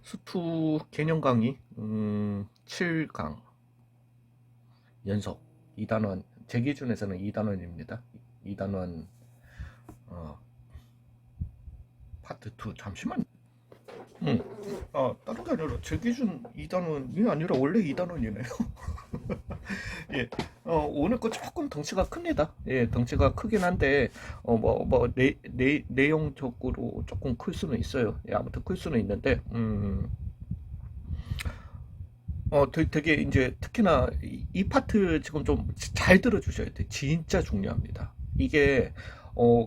수투 개념 강의 7강 연속 2단원, 제 기준에서는 2단원입니다. 2단원 파트 2. 잠시만. 음. 다른 게 아니라 제 기준 2단원이 아니라 원래 2단원이네요. 예. 오늘 거 조금 덩치가 큽니다. 예, 덩치가 크긴 한데, 내용적으로 조금 클 수는 있어요. 예, 아무튼 클 수는 있는데, 되게 이제 특히나 이 파트 지금 좀 잘 들어주셔야 돼. 진짜 중요합니다. 이게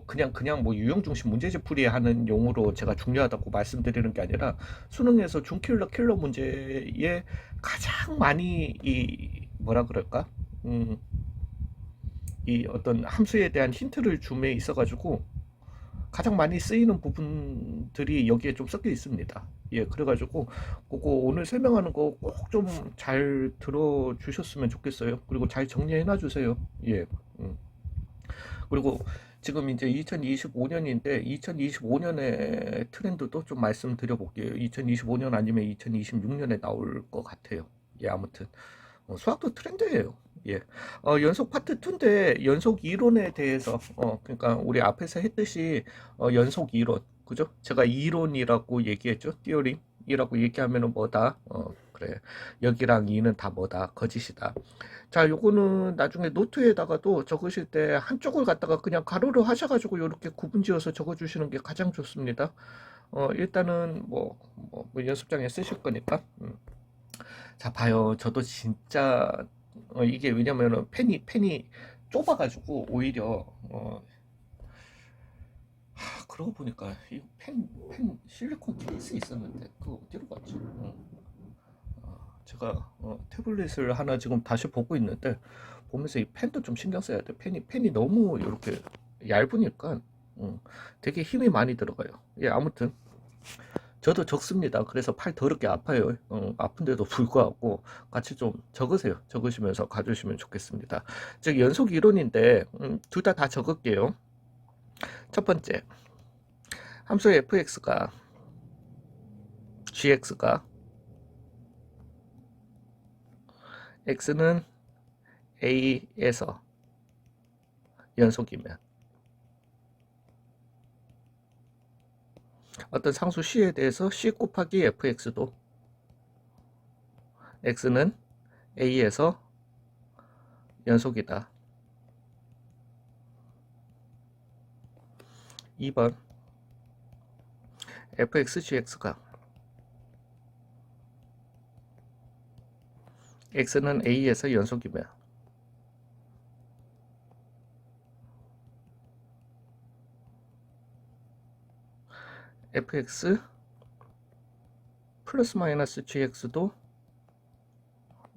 그냥 뭐 유형 중심 문제집 풀이하는 용어로 제가 중요하다고 말씀드리는 게 아니라 수능에서 킬러 문제에 가장 많이 이 뭐라 그럴까? 음, 이 어떤 함수에 대한 힌트를 줌에 있어가지고 가장 많이 쓰이는 부분들이 여기에 좀 섞여 있습니다. 예, 그래가지고 그거 오늘 설명하는 거 꼭 좀 잘 들어주셨으면 좋겠어요. 그리고 잘 정리해놔 주세요. 예. 그리고 지금 이제 2025년인데 2025년의 트렌드도 좀 말씀드려 볼게요. 2025년 아니면 2026년에 나올 것 같아요. 예, 아무튼 수학도 트렌드예요. 예. 연속 파트 2인데 연속 이론에 대해서 그러니까 우리 앞에서 했듯이 연속 이론, 그죠? 제가 이론이라고 얘기했죠. 띠어링이라고 얘기하면은 뭐다? 그래. 여기랑 이는 다 뭐다? 거짓이다. 자, 요거는 나중에 노트에다가도 적으실 때 한쪽을 갖다가 그냥 가로로 하셔가지고 이렇게 구분 지어서 적어주시는 게 가장 좋습니다. 일단은 뭐 연습장에 쓰실 거니까. 자, 봐요. 저도 진짜 이게 왜냐면은 펜이 좁아가지고 오히려 그러고 보니까 이 펜 실리콘 케이스 있었는데 그거 어디로 갔지? 제가 태블릿을 하나 지금 다시 보고 있는데 보면서 이 펜도 좀 신경 써야 돼. 펜이 너무 이렇게 얇으니까 되게 힘이 많이 들어가요. 예, 아무튼 저도 적습니다. 그래서 팔 더럽게 아파요. 아픈데도 불구하고 같이 좀 적으세요. 적으시면서 가주시면 좋겠습니다. 즉 연속 이론인데 둘 다 적을게요. 첫 번째, 함수 fx가 gx가 x는 a에서 연속이면 어떤 상수 c에 대해서 c 곱하기 fx도 x는 a에서 연속이다. 2번 fx gx가 x는 a에서 연속이면 fx 플러스 마이너스 gx도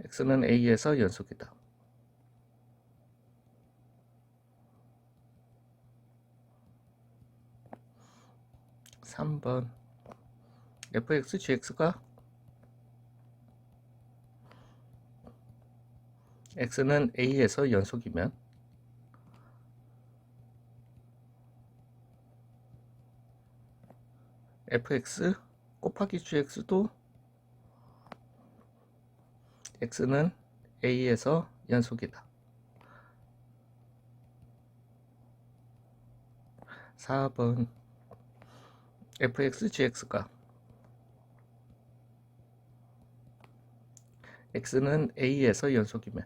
x는 a에서 연속이다. 3번 fx gx가 x는 a에서 연속이면 fx 곱하기 gx도 x는 a에서 연속이다. 4번 fx gx가 x는 a에서 연속이면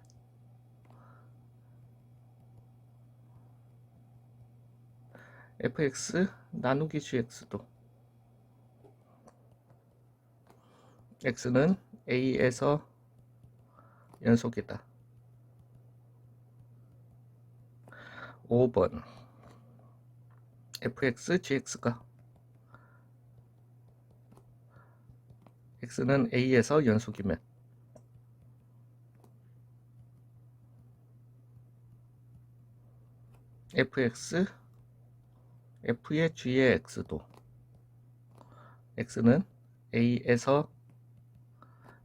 fx 나누기 gx도 x는 a에서 연속이다. 5번 fx gx가 x는 a에서 연속이면 fx f의 g의 x도 x는 a에서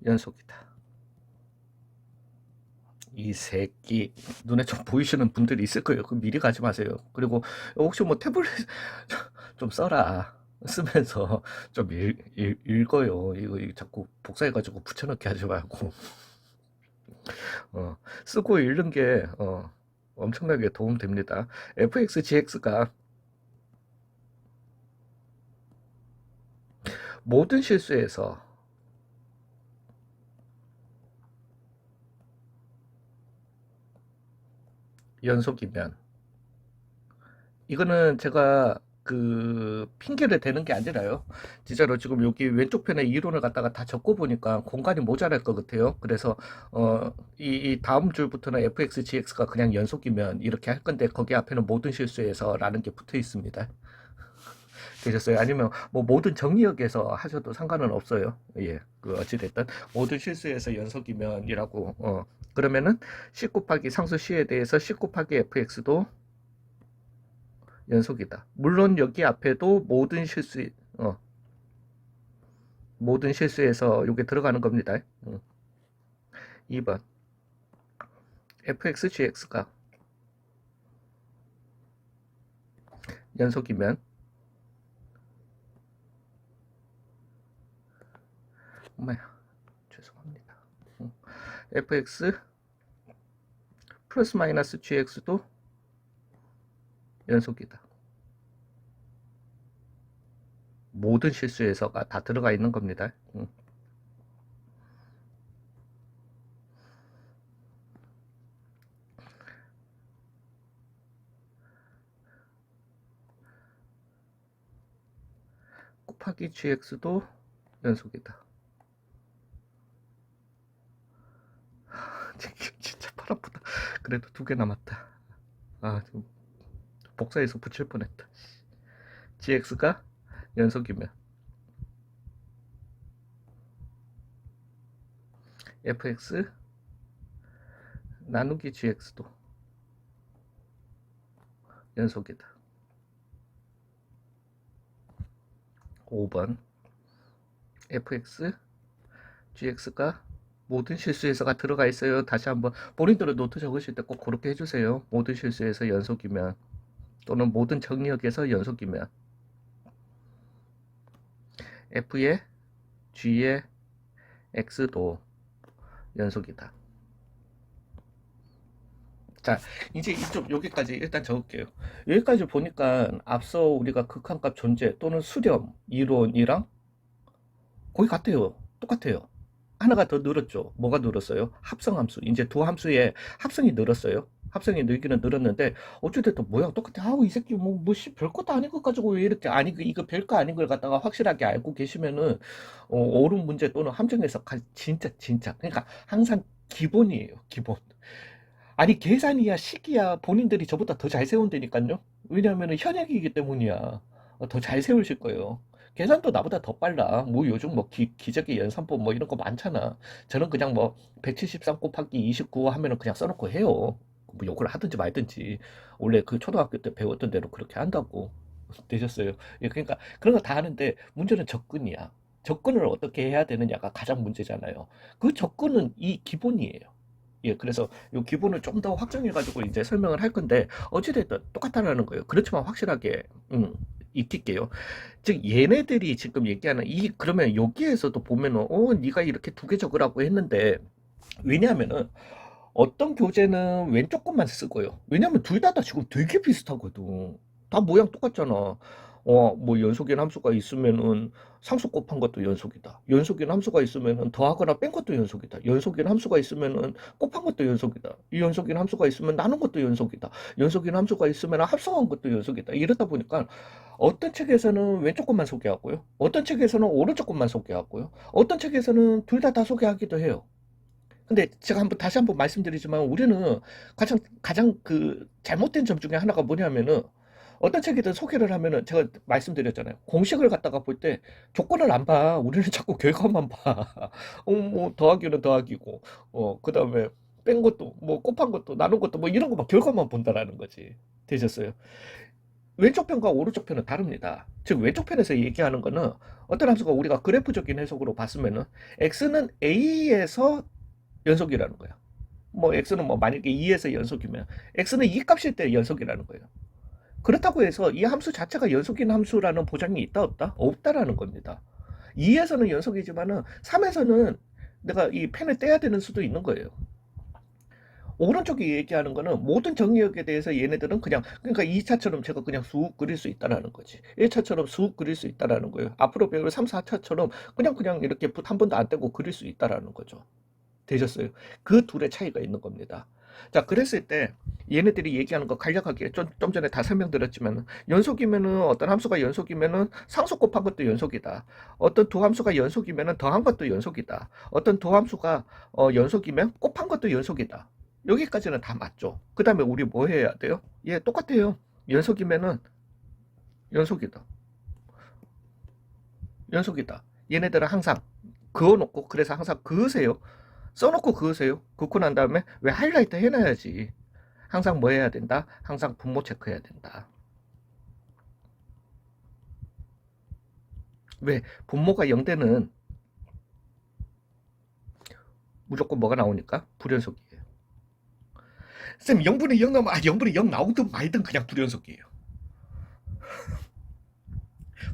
연속이다. 이 새끼 눈에 좀 보이시는 분들이 있을 거예요. 그 미리 가지 마세요. 그리고 혹시 뭐 태블릿 좀 써라. 쓰면서 좀 읽어요. 이거 자꾸 복사해가지고 붙여넣기 하지 말고 쓰고 읽는 게 엄청나게 도움됩니다. FXGX가 모든 실수에서 연속이면, 이거는 제가 그 핑계를 대는 게 아니라요. 진짜로 지금 여기 왼쪽 편에 이론을 갖다가 다 적고 보니까 공간이 모자랄 것 같아요. 그래서 이 다음 줄부터는 fxgx가 그냥 연속이면 이렇게 할 건데, 거기 앞에는 모든 실수에서라는 게 붙어 있습니다. 되셨어요? 아니면 뭐 모든 정리역에서 하셔도 상관은 없어요. 예, 그 어찌됐든 모든 실수에서 연속이면이라고. 그러면은 C 곱하기 상수 C에 대해서 C 곱하기 fx도 연속이다. 물론 여기 앞에도 모든 실수에서 이게 들어가는 겁니다. 2번 fxgx가 연속이면 엄마야 죄송합니다. fx 플러스 마이너스 gx도 연속이다. 모든 실수에서가 다 들어가 있는 겁니다. 곱하기 gx도 연속이다. 진짜 팔 아프다. 그래도 2개 남았다. 지금 복사해서 붙일 뻔했다. gx가 연속이면 fx 나누기 gx도 연속이다. 5번 fx gx가 모든 실수에서가 들어가 있어요. 다시 한번 본인들은 노트 적으실 때 꼭 그렇게 해주세요. 모든 실수에서 연속이면, 또는 모든 정리역에서 연속이면 f의 g의 x도 연속이다. 자, 이제 이쪽 여기까지 일단 적을게요. 여기까지 보니까 앞서 우리가 극한값 존재 또는 수렴 이론이랑 거의 같아요. 똑같아요. 하나가 더 늘었죠. 뭐가 늘었어요? 합성함수. 이제 두 함수의 합성이 늘었어요. 합성이 늘기는 늘었는데 어찌됐든 뭐야 똑같아. 이 새끼 별것도 아닌 것 가지고 왜 이렇게, 아니 이거 별거 아닌 걸 갖다가 확실하게 알고 계시면은 오름 문제 또는 함정에서 진짜 그러니까 항상 기본이에요. 기본. 아니 계산이야 식이야 본인들이 저보다 더 잘 세운다니까요. 왜냐하면 현역이기 때문이야. 더 잘 세우실 거예요. 계산도 나보다 더 빨라. 뭐 요즘 뭐 기적의 연산법 뭐 이런 거 많잖아. 저는 그냥 뭐 173 곱하기 29 하면은 그냥 써놓고 해요. 뭐 욕을 하든지 말든지 원래 그 초등학교 때 배웠던 대로 그렇게 한다고. 되셨어요. 예, 그러니까 그런 거 다 하는데 문제는 접근이야. 접근을 어떻게 해야 되느냐가 가장 문제잖아요. 그 접근은 이 기본이에요. 예, 그래서 이 기본을 좀 더 확정해가지고 이제 설명을 할 건데, 어찌됐든 똑같다라는 거예요. 그렇지만 확실하게, 익힐게요. 즉, 얘네들이 지금 얘기하는 그러면 여기에서도 보면은, 네가 이렇게 2개 적으라고 했는데, 왜냐하면은, 어떤 교재는 왼쪽 것만 쓰고요. 왜냐면 둘 다 지금 되게 비슷하거든. 다 모양 똑같잖아. 뭐 연속인 함수가 있으면은 상수 곱한 것도 연속이다. 연속인 함수가 있으면은 더하거나 뺀 것도 연속이다. 연속인 함수가 있으면은 곱한 것도 연속이다. 이 연속인 함수가 있으면 나눈 것도 연속이다. 연속인 함수가 있으면 합성한 것도 연속이다. 이러다 보니까 어떤 책에서는 왼쪽 것만 소개하고요. 어떤 책에서는 오른쪽 것만 소개하고요. 어떤 책에서는 둘 다 소개하기도 해요. 근데 제가 다시 한번 말씀드리지만 우리는 가장 그 잘못된 점 중에 하나가 뭐냐면은, 어떤 책이든 소개를 하면은 제가 말씀드렸잖아요. 공식을 갖다가 볼 때 조건을 안 봐. 우리는 자꾸 결과만 봐. 뭐 더하기는 더하기고, 그다음에 뺀 것도 뭐 곱한 것도 나눈 것도 뭐 이런 거 막 결과만 본다라는 거지. 되셨어요? 왼쪽 편과 오른쪽 편은 다릅니다. 즉 왼쪽 편에서 얘기하는 거는 어떤 함수가 우리가 그래프적인 해석으로 봤으면은 x는 a에서 연속이라는 거예요. 뭐 x는 뭐 만약에 2에서 연속이면 x는 2 값일 때 연속이라는 거예요. 그렇다고 해서 이 함수 자체가 연속인 함수라는 보장이 있다 없다? 없다라는 겁니다. 2에서는 연속이지만은 3에서는 내가 이 펜을 떼야 되는 수도 있는 거예요. 오른쪽에 얘기하는 거는 모든 정의역에 대해서 얘네들은 그냥, 그러니까 2차처럼 제가 그냥 쑥 그릴 수 있다라는 거지. 1차처럼 쑥 그릴 수 있다라는 거예요. 앞으로 배울 3, 4차처럼 그냥 이렇게 붓 한 번도 안 떼고 그릴 수 있다라는 거죠. 되셨어요? 그 둘의 차이가 있는 겁니다. 자, 그랬을 때 얘네들이 얘기하는 거 간략하게 좀 전에 다 설명드렸지만, 연속이면은 어떤 함수가 연속이면은 상수 곱한 것도 연속이다. 어떤 두 함수가 연속이면은 더한 것도 연속이다. 어떤 두 함수가 연속이면 곱한 것도 연속이다. 여기까지는 다 맞죠. 그 다음에 우리 뭐 해야 돼요? 예, 똑같아요. 연속이면은 연속이다. 연속이다. 얘네들은 항상 그어놓고, 그래서 항상 그으세요. 써놓고 그으세요. 그고 난 다음에 왜 하이라이트 해놔야지. 항상 뭐 해야 된다? 항상 분모 체크해야 된다. 왜? 분모가 0대는 무조건 뭐가 나오니까? 불연속이에요. 쌤, 0분의 0 나오면, 0분의 0 나오든 말든 그냥 불연속이에요.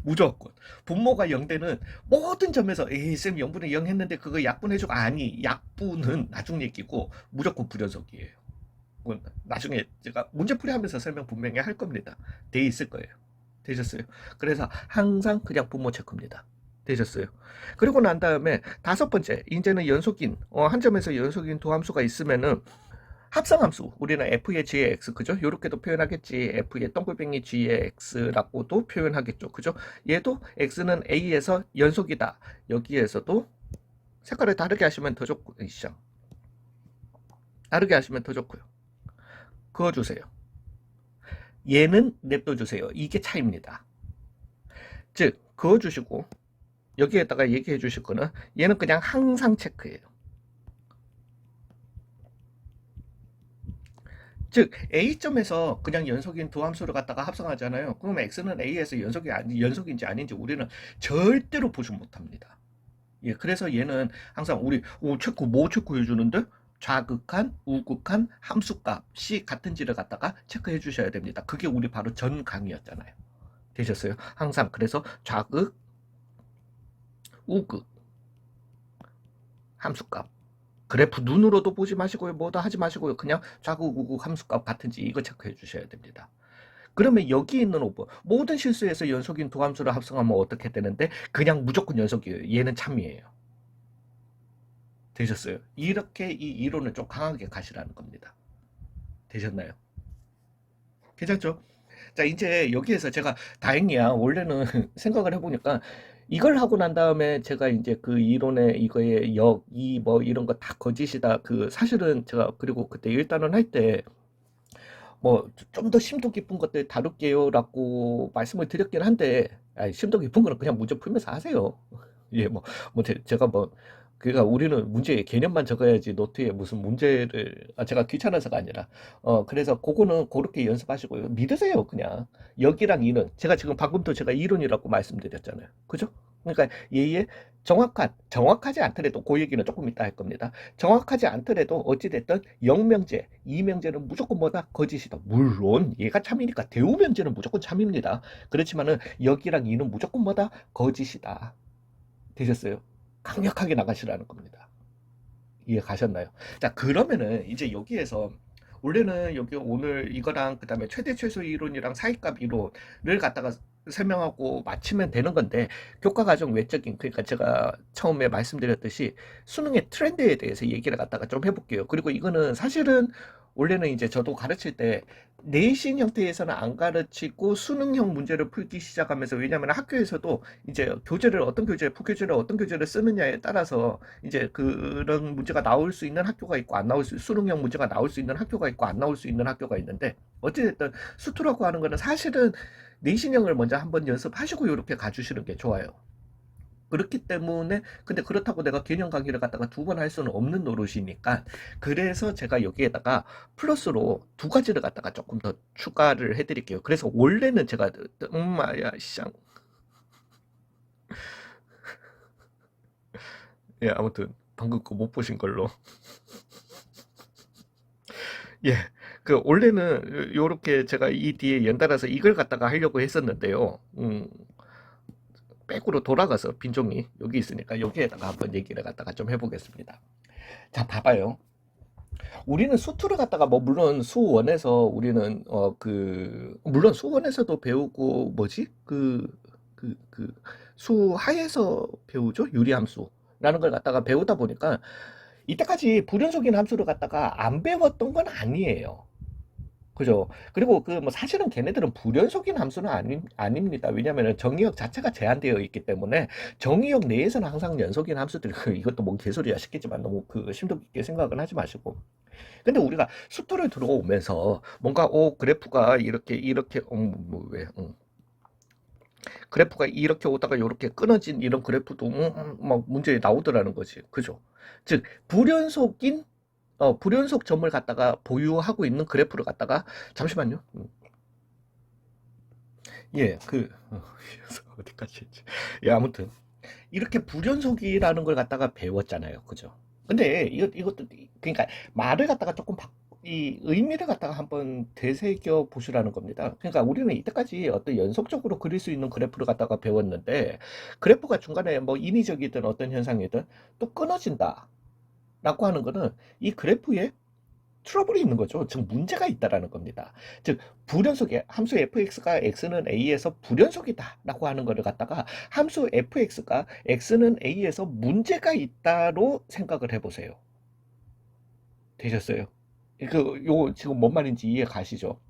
무조건. 분모가 0대는 모든 점에서, 에이, 쌤 0분의 0 했는데 그거 약분해주고, 아니, 약분은 나중 얘기고, 무조건 불연속이에요. 나중에 제가 문제풀이 하면서 설명 분명히 할 겁니다. 돼 있을 거예요. 되셨어요? 그래서 항상 그냥 분모 체크입니다. 되셨어요? 그리고 난 다음에 다섯 번째, 이제는 연속인, 한 점에서 연속인 두 함수가 있으면은 합성함수, 우리는 f의 g의 x, 그죠? 요렇게도 표현하겠지. f의 동글뱅이 g의 x라고도 표현하겠죠. 그죠? 얘도 x는 a에서 연속이다. 여기에서도 색깔을 다르게 하시면 더 좋고, 다르게 하시면 더 좋고요. 그어주세요. 얘는 냅둬주세요. 이게 차이입니다. 즉, 그어주시고, 여기에다가 얘기해 주실 거는 얘는 그냥 항상 체크예요. 즉 A점에서 그냥 연속인 두 함수를 갖다가 합성하잖아요. 그럼 X는 A에서 연속인지 아닌지 우리는 절대로 보지 못합니다. 예, 그래서 얘는 항상 우리 체크 뭐 체크해 주는데 좌극한, 우극한 함수값이 같은지를 갖다가 체크해 주셔야 됩니다. 그게 우리 바로 전 강의였잖아요. 되셨어요? 항상 그래서 좌극, 우극 함수값. 그래프 눈으로도 보지 마시고요. 뭐도 하지 마시고요. 그냥 좌극, 우극 함수값 같은지 이거 체크해 주셔야 됩니다. 그러면 여기 있는 오버 모든 실수에서 연속인 두 함수를 합성하면 어떻게 되는데 그냥 무조건 연속이에요. 얘는 참이에요. 되셨어요? 이렇게 이 이론을 좀 강하게 가시라는 겁니다. 되셨나요? 괜찮죠? 자, 이제 여기에서 제가 다행이야. 원래는 생각을 해보니까 이걸 하고 난 다음에 제가 이제 그 이론에 이거에 역, 이 뭐 이런 거 다 거짓이다. 그 사실은 제가 그리고 그때 일단은 할 때 뭐 좀 더 심도 깊은 것들 다룰게요라고 말씀을 드렸긴 한데, 심도 깊은 거는 그냥 문제 풀면서 하세요. 예, 뭐 제가 뭐 그러니까 우리는 문제 개념만 적어야지 노트에 무슨 문제를 제가 귀찮아서가 아니라 그래서 그거는 그렇게 연습하시고요. 믿으세요, 그냥. 여기랑 이는 제가 지금 방금도 제가 이론이라고 말씀드렸잖아요. 그죠? 그러니까 얘의 정확하지 않더라도 그 얘기는 조금 이따 할 겁니다. 정확하지 않더라도 어찌됐든 영명제, 이명제는 무조건 뭐다? 거짓이다. 물론 얘가 참이니까 대우명제는 무조건 참입니다. 그렇지만은 여기랑 이는 무조건 뭐다? 거짓이다. 되셨어요? 강력하게 나가시라는 겁니다. 이해 가셨나요? 자, 그러면은 이제 여기에서 원래는 여기 오늘 이거랑 그다음에 최대 최소 이론이랑 사이값 이론을 갖다가 설명하고 마치면 되는 건데, 교과 과정 외적인, 그러니까 제가 처음에 말씀드렸듯이 수능의 트렌드에 대해서 얘기를 갖다가 좀 해볼게요. 그리고 이거는 사실은 원래는 이제 저도 가르칠 때 내신 형태에서는 안 가르치고 수능형 문제를 풀기 시작하면서, 왜냐하면 학교에서도 이제 교재를 어떤 교재, 부교재를 어떤 교재를 쓰느냐에 따라서 이제 그런 문제가 나올 수 있는 학교가 있고 안 나올 수, 수능형 문제가 나올 수 있는 학교가 있고 안 나올 수 있는 학교가 있는데, 어찌됐든 수투라고 하는 거는 사실은 내신형을 먼저 한번 연습하시고 이렇게 가주시는 게 좋아요. 그렇기 때문에, 근데 그렇다고 내가 개념 강의를 갖다가 두 번 할 수는 없는 노릇이니까, 그래서 제가 여기에다가 플러스로 두 가지를 갖다가 조금 더 추가를 해드릴게요. 그래서 원래는 제가 엄마야 쌍, 예, 아무튼 방금 거 못 보신 걸로. 예, 원래는 요렇게 제가 이 뒤에 연달아서 이걸 갖다가 하려고 했었는데요. 백으로 돌아가서 빈종이 여기 있으니까 여기에다가 한번 얘기를 갖다가 좀 해보겠습니다. 자, 봐봐요. 우리는 수투를 갖다가 뭐 물론 수원에서 우리는 물론 수원에서도 배우고 뭐지 수하에서 배우죠, 유리함수라는 걸 갖다가 배우다 보니까 이때까지 불연속인 함수를 갖다가 안 배웠던 건 아니에요. 그죠? 그리고 뭐 사실은 걔네들은 불연속인 함수는 아닙니다. 왜냐면은 정의역 자체가 제한되어 있기 때문에 정의역 내에서는 항상 연속인 함수들이 이것도 뭐 개소리야 싶겠지만 너무 심도 깊게 생각은 하지 마시고. 근데 우리가 수토를 들어오면서 뭔가 그래프가 이렇게 왜 그래프가 이렇게 오다가 이렇게 끊어진 이런 그래프도 막 문제 나오더라는 거지. 그죠? 즉 불연속 점을 갖다가 보유하고 있는 그래프를 갖다가 잠시만요. 예, 어디까지 했지? 예, 아무튼 이렇게 불연속이라는 걸 갖다가 배웠잖아요. 그죠? 근데 이것도 그러니까 말을 갖다가 조금 이 의미를 갖다가 한번 되새겨 보시라는 겁니다. 그러니까 우리는 이때까지 어떤 연속적으로 그릴 수 있는 그래프를 갖다가 배웠는데 그래프가 중간에 뭐 인위적이든 어떤 현상이든 또 끊어진다 라고 하는 거는 이 그래프에 트러블이 있는 거죠. 즉 문제가 있다라는 겁니다. 즉 불연속의 함수 fx가 x는 a에서 불연속이다라고 하는 거를 갖다가 함수 fx가 x는 a에서 문제가 있다로 생각을 해보세요. 되셨어요? 요 지금 뭔 말인지 이해 가시죠?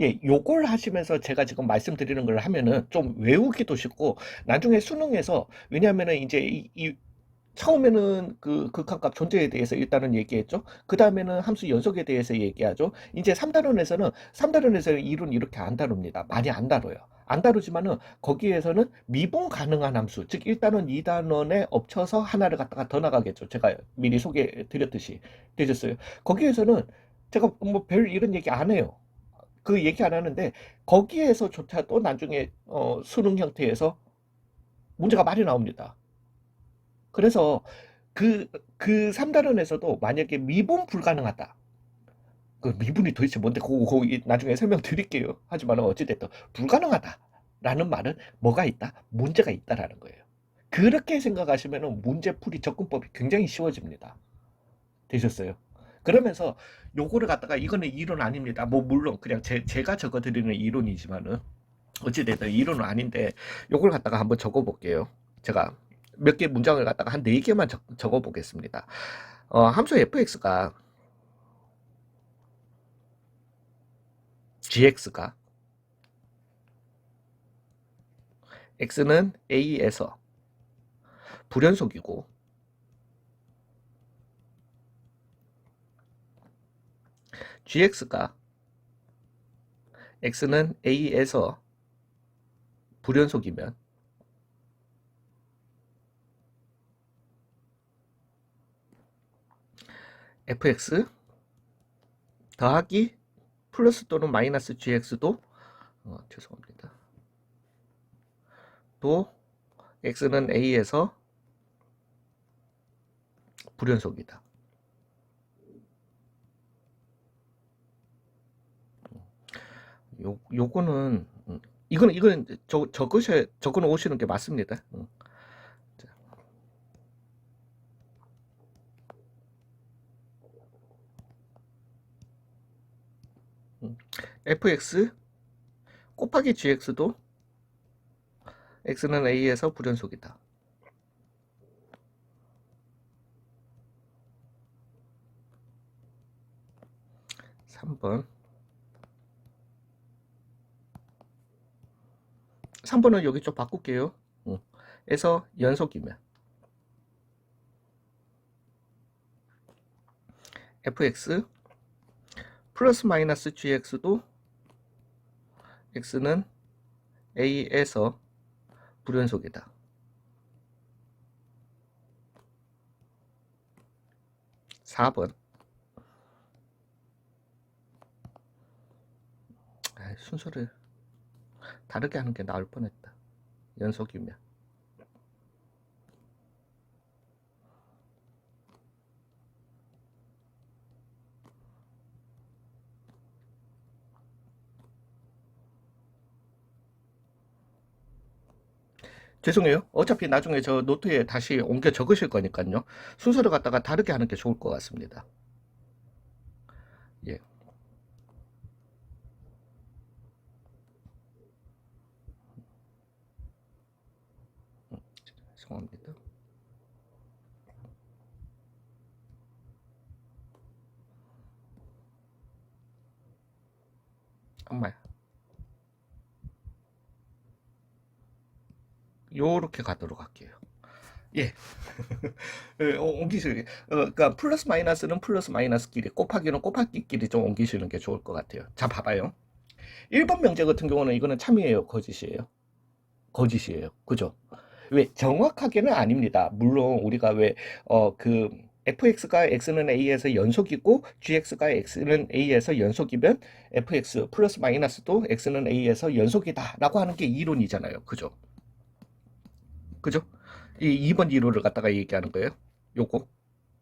예, 요걸 하시면서 제가 지금 말씀드리는 걸 하면은 좀 외우기도 쉽고 나중에 수능에서 왜냐하면은 이제 처음에는 극한값 존재에 대해서 일단은 얘기했죠. 그 다음에는 함수 연속에 대해서 얘기하죠. 이제 3단원에서는 이론 이렇게 안 다룹니다. 많이 안 다뤄요. 안 다루지만은 거기에서는 미분 가능한 함수, 즉 1단원, 2단원에 엎쳐서 하나를 갖다가 더 나가겠죠. 제가 미리 소개해 드렸듯이 되셨어요. 거기에서는 제가 뭐 별 이런 얘기 안 해요. 그 얘기 안 하는데 거기에서조차도 나중에 수능 형태에서 문제가 많이 나옵니다. 그래서 그 3단원에서도 만약에 미분 불가능하다. 그 미분이 도대체 뭔데? 그거 나중에 설명드릴게요. 하지만 어찌됐든 불가능하다라는 말은 뭐가 있다? 문제가 있다라는 거예요. 그렇게 생각하시면 문제풀이 접근법이 굉장히 쉬워집니다. 되셨어요? 그러면서 요거를 갖다가 이거는 이론 아닙니다. 뭐 물론 그냥 제가 적어드리는 이론이지만은 어찌됐든 이론은 아닌데 요걸 갖다가 한번 적어볼게요. 제가 몇 개 문장을 갖다가 한 4개만 적어보겠습니다. 함수 fx가 gx가 x는 a에서 불연속이고 gx가 x는 a에서 불연속이면 fx 더하기 플러스 또는 마이너스 gx도 죄송합니다. 또 x는 a에서 불연속이다. 요거는 이거는 적어 놓으시는 게 맞습니다. fx 곱하기 gx도 x는 a에서 불연속이다. (3번) 3번은 여기 좀 바꿀게요. 에서 연속이면 fx 플러스 마이너스 gx도 x는 a에서 불연속이다. 4번 순서를 다르게 하는 게 나을 뻔했다. 연속이면 죄송해요. 어차피 나중에 저 노트에 다시 옮겨 적으실 거니까요. 순서를 갖다가 다르게 하는 게 좋을 것 같습니다. 예. 죄송합니다. 엄마야. 요렇게 가도록 할게요. 예. 옮기시는 게, 그러니까 플러스 마이너스는 플러스 마이너스끼리, 곱하기는 곱하기끼리 좀 옮기시는 게 좋을 것 같아요. 자, 봐봐요. 1번 명제 같은 경우는 이거는 참이에요, 거짓이에요? 거짓이에요. 그죠? 왜? 정확하게는 아닙니다. 물론 우리가 왜, fx가 x는 a에서 연속이고 gx가 x는 a에서 연속이면 fx 플러스 마이너스도 x는 a에서 연속이다라고 하는 게 이론이잖아요. 그죠? 그죠? 이 2번 이론을 갖다가 얘기하는 거예요. 요거.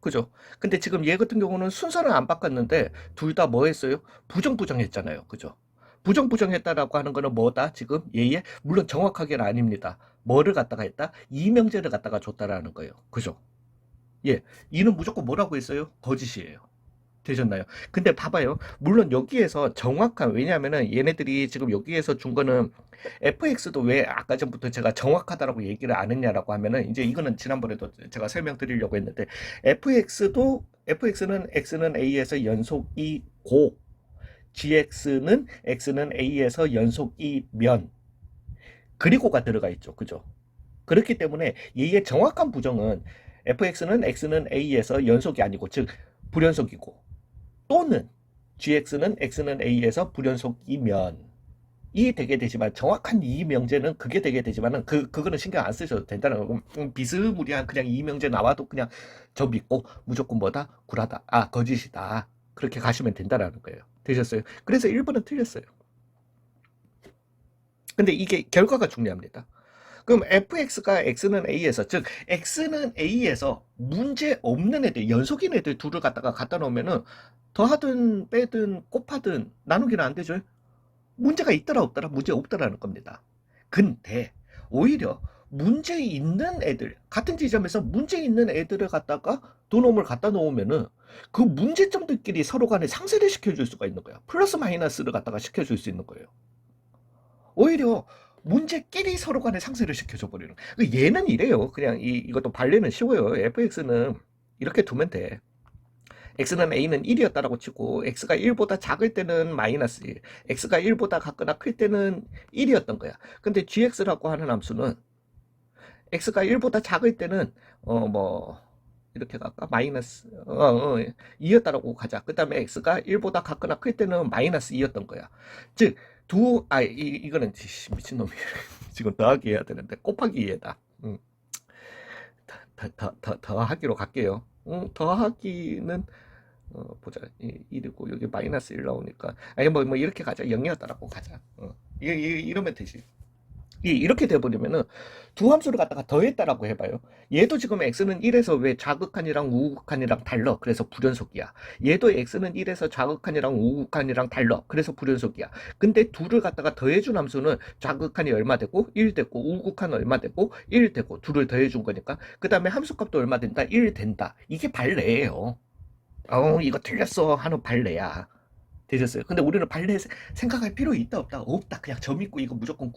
그죠? 근데 지금 얘 같은 경우는 순서는 안 바꿨는데 둘 다 뭐 했어요? 부정부정했잖아요. 그죠? 부정부정했다라고 하는 거는 뭐다? 지금 얘의 물론 정확하게는 아닙니다. 뭐를 갖다가 했다? 이명제를 갖다가 줬다라는 거예요. 그죠? 예. 이는 무조건 뭐라고 했어요? 거짓이에요. 되셨나요? 근데 봐봐요. 물론 여기에서 정확한, 왜냐하면은 얘네들이 지금 여기에서 준 거는 fx도 왜 아까 전부터 제가 정확하다라고 얘기를 안 했냐라고 하면은 이제 이거는 지난번에도 제가 설명드리려고 했는데 fx는 x는 a에서 연속이고 x는 a에서 연속이면 그리고가 들어가 있죠. 그죠? 그렇기 때문에 얘의 정확한 부정은 x는 a에서 연속이 아니고 즉 불연속이고 또는 x는 a에서 불연속이면 이 되게 되지만 정확한 이 명제는 그게 되게 되지만은 그거는 신경 안 쓰셔도 된다는 거고 비스무리한 그냥 이 명제 나와도 그냥 저 믿고 무조건 뭐다 구라다 거짓이다 그렇게 가시면 된다라는 거예요. 되셨어요? 그래서 1번은 틀렸어요. 근데 이게 결과가 중요합니다. 그럼 fx가 x는 a에서 즉 x는 a에서 문제 없는 애들 연속인 애들 둘을 갖다 놓으면은 더하든 빼든 곱하든 나누기는 안 되죠. 문제가 있더라 없더라 문제 없더라는 겁니다. 근데 오히려 문제 있는 애들 같은 지점에서 문제 있는 애들을 갖다가 두 놈을 갖다 놓으면은 그 문제점들끼리 서로 간에 상쇄를 시켜줄 수가 있는 거야. 플러스 마이너스를 갖다가 시켜줄 수 있는 거예요. 오히려 문제끼리 서로 간에 상쇄를 시켜줘 버리는. 얘는 이래요. 그냥 이것도 발레는 쉬워요. fx는 이렇게 두면 돼. x는 a는 1이었다라고 치고 x가 1보다 작을 때는 마이너스 1, x가 1보다 같거나 클 때는 1이었던 거야. 근데 gx라고 하는 함수는 x가 1보다 작을 때는 뭐 이렇게 갈까? 마이너스 2였다라고 가자. 그 다음에 x가 1보다 같거나 클 때는 마이너스 2였던 거야. 즉 이거는 미친놈이 지금 더하기 해야 되는데 곱하기 해다. 더하기로 갈게요. 더하기는 보자. 1이고 여기 마이너스 1 나오니까 아니 뭐 이렇게 가자. 0이었다라고 가자. 이러면 되지. 이렇게 돼버리면은 두 함수를 갖다가 더했다라고 해봐요. 얘도 지금 x는 1에서 왜 좌극한이랑 우극한이랑 달러. 그래서 불연속이야. 얘도 x는 1에서 좌극한이랑 우극한이랑 달러. 그래서 불연속이야. 근데 둘을 갖다가 더해준 함수는 좌극한이 얼마 되고 1 되고 우극한 얼마 되고 1 되고 둘을 더해준 거니까 그 다음에 함수값도 얼마 된다? 1 된다. 이게 발레예요. 이거 틀렸어 하는 발레야. 되셨어요? 근데 우리는 발레 생각할 필요 있다 없다? 없다. 그냥 점 있고 이거 무조건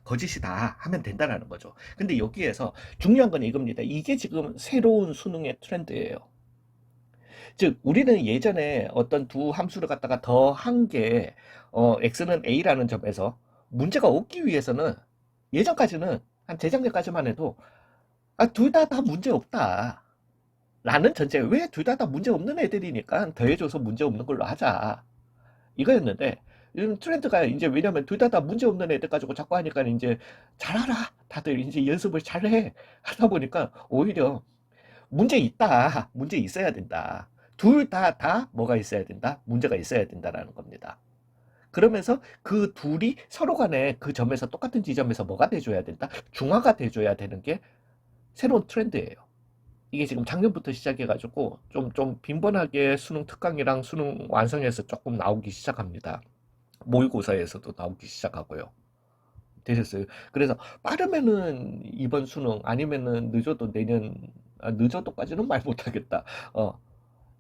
거짓이다 하면 된다라는 거죠. 근데 여기에서 중요한 건 이겁니다. 이게 지금 새로운 수능의 트렌드예요. 즉 우리는 예전에 어떤 두 함수를 갖다가 더한 게 x는 a라는 점에서 문제가 없기 위해서는 예전까지는 한 재작년까지만 해도 둘 다 문제 없다. 라는 전제. 왜 둘 다 문제 없는 애들이니까 더해줘서 문제 없는 걸로 하자. 이거였는데 요즘 트렌드가 이제 왜냐면 둘 다 문제 없는 애들 가지고 자꾸 하니까 이제 잘하라 다들 이제 연습을 잘해 하다 보니까 오히려 문제 있다 문제 있어야 된다 둘 다 뭐가 있어야 된다 문제가 있어야 된다라는 겁니다. 그러면서 그 둘이 서로 간에 그 점에서 똑같은 지점에서 뭐가 돼줘야 된다 중화가 돼줘야 되는 게 새로운 트렌드예요. 이게 지금 작년부터 시작해가지고 좀 빈번하게 수능 특강이랑 수능 완성해서 조금 나오기 시작합니다. 모의고사에서도 나오기 시작하고요. 되셨어요. 그래서 빠르면은 이번 수능 아니면은 늦어도 내년, 늦어도까지는 말 못하겠다. 어,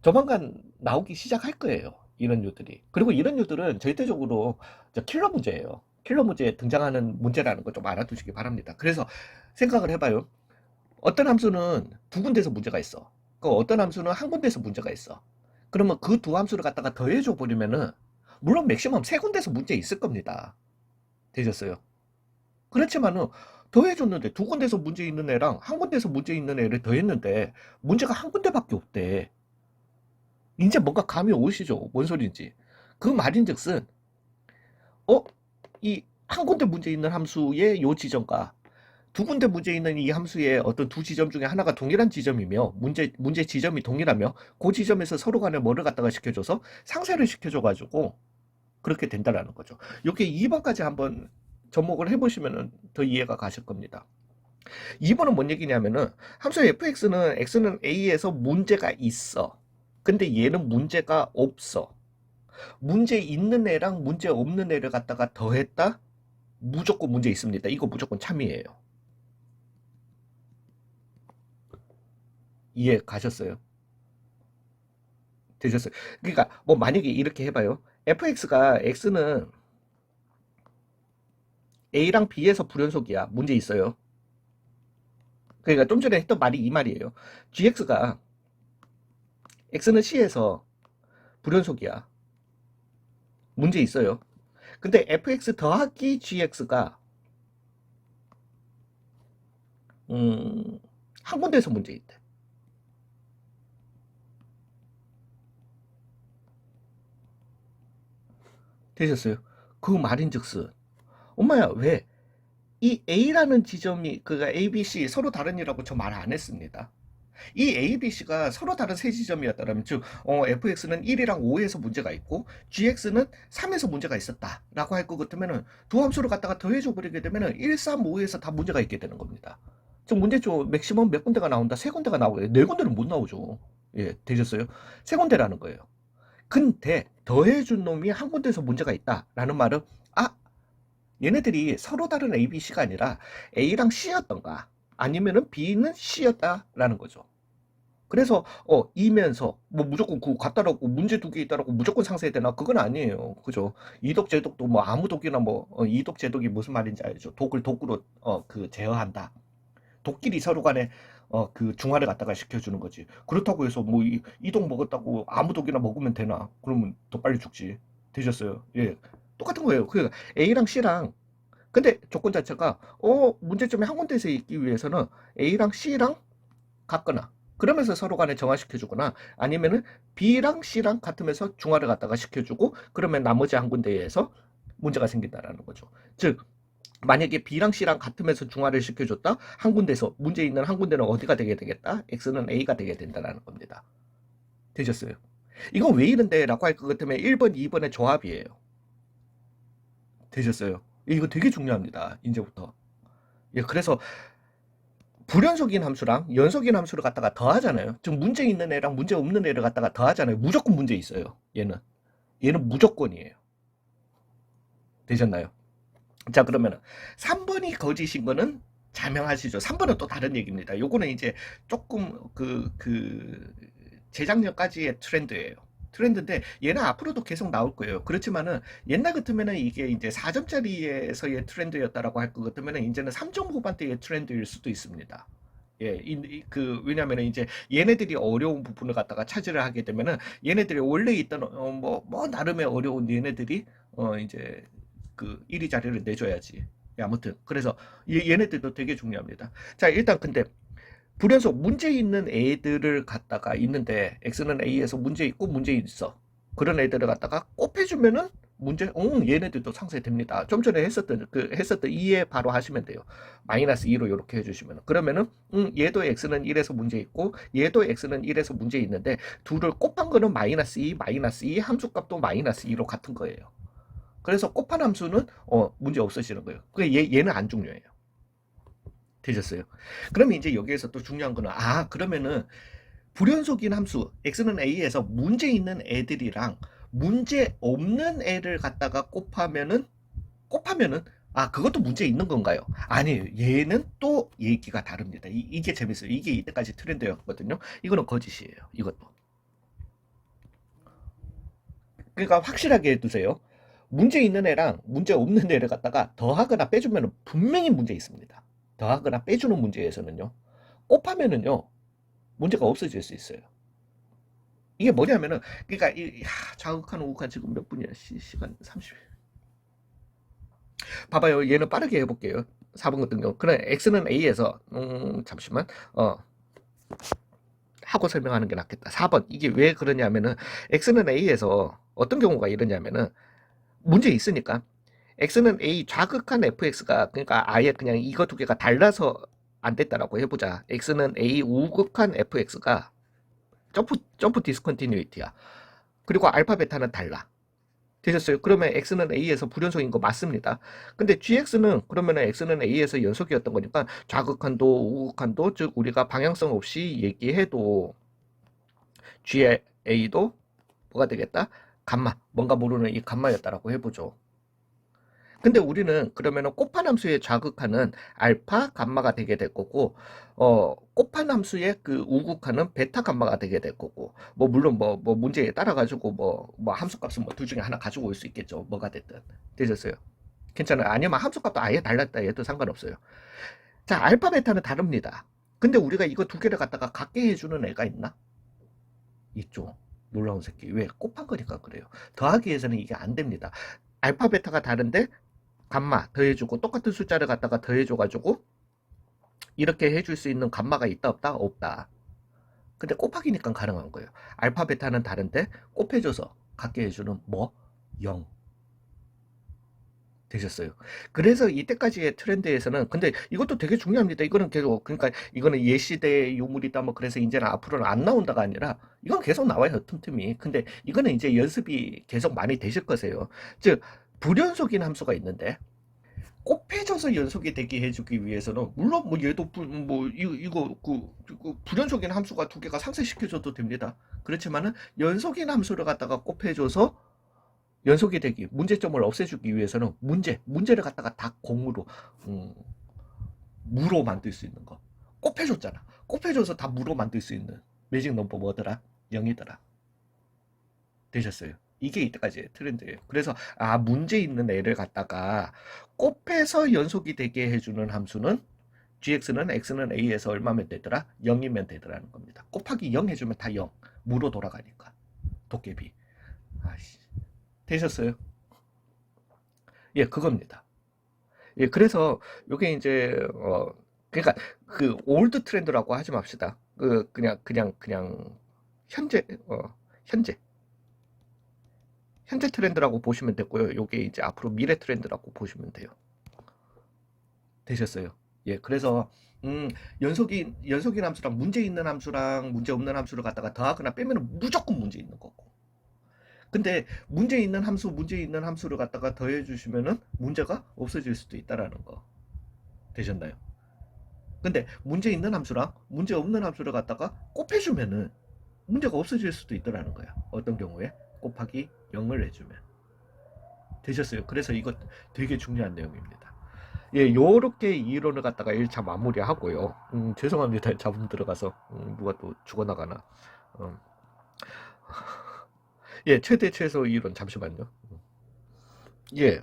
조만간 나오기 시작할 거예요. 이런 류들이. 그리고 이런 류들은 절대적으로 킬러 문제예요. 킬러 문제에 등장하는 문제라는 거 좀 알아두시기 바랍니다. 그래서 생각을 해봐요. 어떤 함수는 두 군데서 문제가 있어. 그 어떤 함수는 한 군데서 문제가 있어. 그러면 그 두 함수를 갖다가 더해줘 버리면은 물론 맥시멈 세 군데서 문제 있을 겁니다. 되셨어요? 그렇지만은 더해줬는데 두 군데서 문제 있는 애랑 한 군데서 문제 있는 애를 더했는데 문제가 한 군데밖에 없대. 이제 뭔가 감이 오시죠? 뭔 소리인지. 그 말인즉슨 어? 이 한 군데 문제 있는 함수의 요 지점과 두 군데 문제 있는 이 함수의 어떤 두 지점 중에 하나가 동일한 지점이며 문제 지점이 동일하며 그 지점에서 서로 간에 뭐를 갖다가 시켜줘서 상쇄를 시켜줘가지고 그렇게 된다라는 거죠. 이게 2번까지 한번 접목을 해보시면 더 이해가 가실 겁니다. 2번은 뭔 얘기냐면은 함수 fx는 x는 a에서 문제가 있어. 근데 얘는 문제가 없어. 문제 있는 애랑 문제 없는 애를 갖다가 더했다? 무조건 문제 있습니다. 이거 무조건 참이에요. 이해 가셨어요? 되셨어요? 그러니까 뭐 만약에 이렇게 해봐요. fx가 x는 a랑 b에서 불연속이야. 문제 있어요. 그러니까 좀 전에 했던 말이 이 말이에요. gx가 x는 c에서 불연속이야. 문제 있어요. 근데 fx 더하기 gx가 한 군데에서 문제 있대. 되셨어요? 그 말인즉슨 엄마야 왜 이 A라는 지점이 그가 A, B, C 서로 다른이라고 저 말 안 했습니다. 이 A, B, C가 서로 다른 세 지점이었다면 즉 fx는 1이랑 5에서 문제가 있고 gx는 3에서 문제가 있었다라고 할 것 같으면은 두 함수를 갖다가 더해줘 버리게 되면은 1, 3, 5에서 다 문제가 있게 되는 겁니다. 즉 문제죠. 맥시멈 몇 군데가 나온다? 세 군데가 나오고요. 네 군데는 못 나오죠. 예, 되셨어요? 세 군데라는 거예요. 근데 더해준 놈이 한 군데서 문제가 있다라는 말은 아 얘네들이 서로 다른 A, B, C가 아니라 A랑 C였던가 아니면은 B는 C였다라는 거죠. 그래서 이면서 뭐 무조건 그 같다라고 문제 두 개 있다라고 무조건 상쇄되나 그건 아니에요. 그죠? 이독 제독도 뭐 아무 독이나 뭐 이독 제독이 무슨 말인지 알죠? 독을 독으로 그 제어한다. 독끼리 서로 간에 그 중화를 갖다가 시켜주는 거지. 그렇다고 해서 뭐 이독 먹었다고 아무 독이나 먹으면 되나? 그러면 더 빨리 죽지. 되셨어요? 예. 똑같은 거예요. 그 A랑 C랑 근데 조건 자체가 문제점이 한 군데에서 있기 위해서는 A랑 C랑 같거나 그러면서 서로 간에 정화시켜 주거나 아니면은 B랑 C랑 같으면서 중화를 갖다가 시켜주고 그러면 나머지 한 군데에서 문제가 생긴다라는 거죠. 즉 만약에 B랑 C랑 같으면서 중화를 시켜줬다 한 군데서 문제 있는 한 군데는 어디가 되게 되겠다? X는 A가 되게 된다라는 겁니다. 되셨어요? 이거 왜 이런데? 라고 할 것 같으면 1번, 2번의 조합이에요. 되셨어요? 이거 되게 중요합니다. 이제부터. 예, 그래서 불연속인 함수랑 연속인 함수를 갖다가 더하잖아요. 즉 문제 있는 애랑 문제 없는 애를 갖다가 더하잖아요. 무조건 문제 있어요. 얘는 무조건이에요. 되셨나요? 자 그러면은 3번이 거짓인 거는 자명하시죠. 3번은 또 다른 얘기입니다. 요거는 이제 조금 재작년까지의 트렌드예요. 트렌드인데 얘는 앞으로도 계속 나올 거예요. 그렇지만은 옛날 같으면은 이게 이제 4점짜리에서의 트렌드였다라고 할 것 같으면은 이제는 3점 후반대의 트렌드일 수도 있습니다. 예, 왜냐면은 이제 얘네들이 어려운 부분을 갖다가 차지를 하게 되면은 얘네들이 원래 있던 뭐 나름의 어려운 얘네들이 이제 그 1위 자리를 내줘야지. 예, 아무튼 그래서 얘네들도 되게 중요합니다. 자 일단 근데 불연속 문제 있는 애들을 갖다가 있는데 x는 a에서 문제 있고 문제 있어. 그런 애들을 갖다가 곱해주면은 얘네들도 상쇄됩니다. 좀 전에 했었던 2에 바로 하시면 돼요. 마이너스 2로 이렇게 해주시면 그러면은 얘도 x는 1에서 문제 있고 얘도 x는 1에서 문제 있는데 둘을 곱한 거는 마이너스 2, 마이너스 2 함수값도 마이너스 2로 같은 거예요. 그래서 곱한 함수는 문제 없으시는 거예요. 얘는 안 중요해요. 되셨어요? 그러면 이제 여기에서 또 중요한 거는 그러면은 불연속인 함수 x는 a에서 문제 있는 애들이랑 문제 없는 애를 갖다가 곱하면은 아, 그것도 문제 있는 건가요? 아니에요. 얘는 또 얘기가 다릅니다. 이게 재밌어요. 이게 이때까지 트렌드였거든요. 이거는 거짓이에요. 이것도. 그러니까 확실하게 해두세요. 문제 있는 애랑 문제 없는 애를 갖다가 더하거나 빼주면 분명히 문제 있습니다. 더하거나 빼주는 문제에서는요. 곱하면은요. 문제가 없어질 수 있어요. 이게 뭐냐면은, 그러니까 자극한 우극한 지금 몇 분이야? 시간 30. 봐봐요. 얘는 빠르게 해볼게요. 4번 같은 경우. 그래, x는 a에서 잠시만. 하고 설명하는 게 낫겠다. 4번. 이게 왜 그러냐면은 x는 a에서 어떤 경우가 이러냐면은 문제 있으니까 x는 a 좌극한 fx가, 그러니까 아예 그냥 이거 두 개가 달라서 안 됐다라고 해보자. x는 a 우극한 fx가 점프 디스컨티뉴이티야. 그리고 알파 베타는 달라. 되셨어요? 그러면 x는 a에서 불연속인 거 맞습니다. 근데 gx는, 그러면은 x는 a에서 연속이었던 거니까 좌극한도 우극한도, 즉 우리가 방향성 없이 얘기해도 GA도 뭐가 되겠다? 감마, 뭔가 모르는 이 감마였다라고 해보죠. 근데 우리는 그러면은 곱한함수의 좌극하는 알파 감마가 되게 될 거고, 곱한함수의 그 우극하는 베타 감마가 되게 될 거고, 뭐 물론 뭐 문제에 따라 가지고 뭐 함수값은 뭐 둘 중에 하나 가지고 올 수 있겠죠. 뭐가 됐든. 되셨어요? 괜찮아요. 아니면 함수값도 아예 달랐다 해도 상관없어요. 자, 알파 베타는 다릅니다. 근데 우리가 이거 두 개를 갖다가 같게 해주는 애가 있나? 있죠. 놀라운 새끼. 왜? 곱한 거니까 그래요. 더하기 위해서는 이게 안 됩니다. 알파 베타가 다른데 감마 더해주고 똑같은 숫자를 갖다가 더해줘가지고 이렇게 해줄 수 있는 감마가 있다 없다? 없다. 근데 곱하기니까 가능한 거예요. 알파 베타는 다른데 곱해줘서 갖게 해주는 뭐? 0. 되셨어요. 그래서 이때까지의 트렌드에서는, 근데 이것도 되게 중요합니다. 이거는 계속, 그러니까 이거는 예시대의 유물이다 뭐 그래서 이제는 앞으로는 안 나온다가 아니라 이건 계속 나와요, 틈틈이. 근데 이거는 이제 연습이 계속 많이 되실 거세요. 즉 불연속인 함수가 있는데 곱해져서 연속이 되게 해주기 위해서는, 물론 뭐 얘도 이거 그 불연속인 함수가 두 개가 상쇄시켜줘도 됩니다. 그렇지만은 연속인 함수를 갖다가 곱해줘서 연속이 되기, 문제점을 없애주기 위해서는 문제를 갖다가 다 공으로, 음, 무로 만들 수 있는 거. 곱해줬잖아. 곱해줘서 다 무로 만들 수 있는 매직 넘버 뭐더라? 0이더라. 되셨어요? 이게 이때까지의 트렌드예요. 그래서 문제 있는 애를 갖다가 곱해서 연속이 되게 해주는 함수는 gx는 x는 a에서 얼마면 되더라? 0이면 되더라는 겁니다. 곱하기 0 해주면 다 0. 무로 돌아가니까. 도깨비. 아씨. 되셨어요? 예, 그겁니다. 예, 그래서 요게 이제 그러니까 그 올드 트렌드라고 하지 맙시다. 그냥 현재 현재 현재 트렌드라고 보시면 되고요. 요게 이제 앞으로 미래 트렌드라고 보시면 돼요. 되셨어요? 예, 그래서 연속인 함수랑 문제 있는 함수랑 문제 없는 함수를 갖다가 더하거나 빼면 무조건 문제 있는 거고. 근데 문제 있는 함수를 갖다가 더해 주시면은 문제가 없어질 수도 있다라는 거. 되셨나요? 근데 문제 있는 함수랑 문제 없는 함수를 갖다가 곱해주면은 문제가 없어질 수도 있더라는 거야. 어떤 경우에? 곱하기 0을 해주면. 되셨어요? 그래서 이거 되게 중요한 내용입니다. 예, 요렇게 이론을 갖다가 1차 마무리하고요. 죄송합니다. 잡음 들어가서 누가 또 죽어나가나. 음. 예, 최대 최소 이론 잠시만요. 예,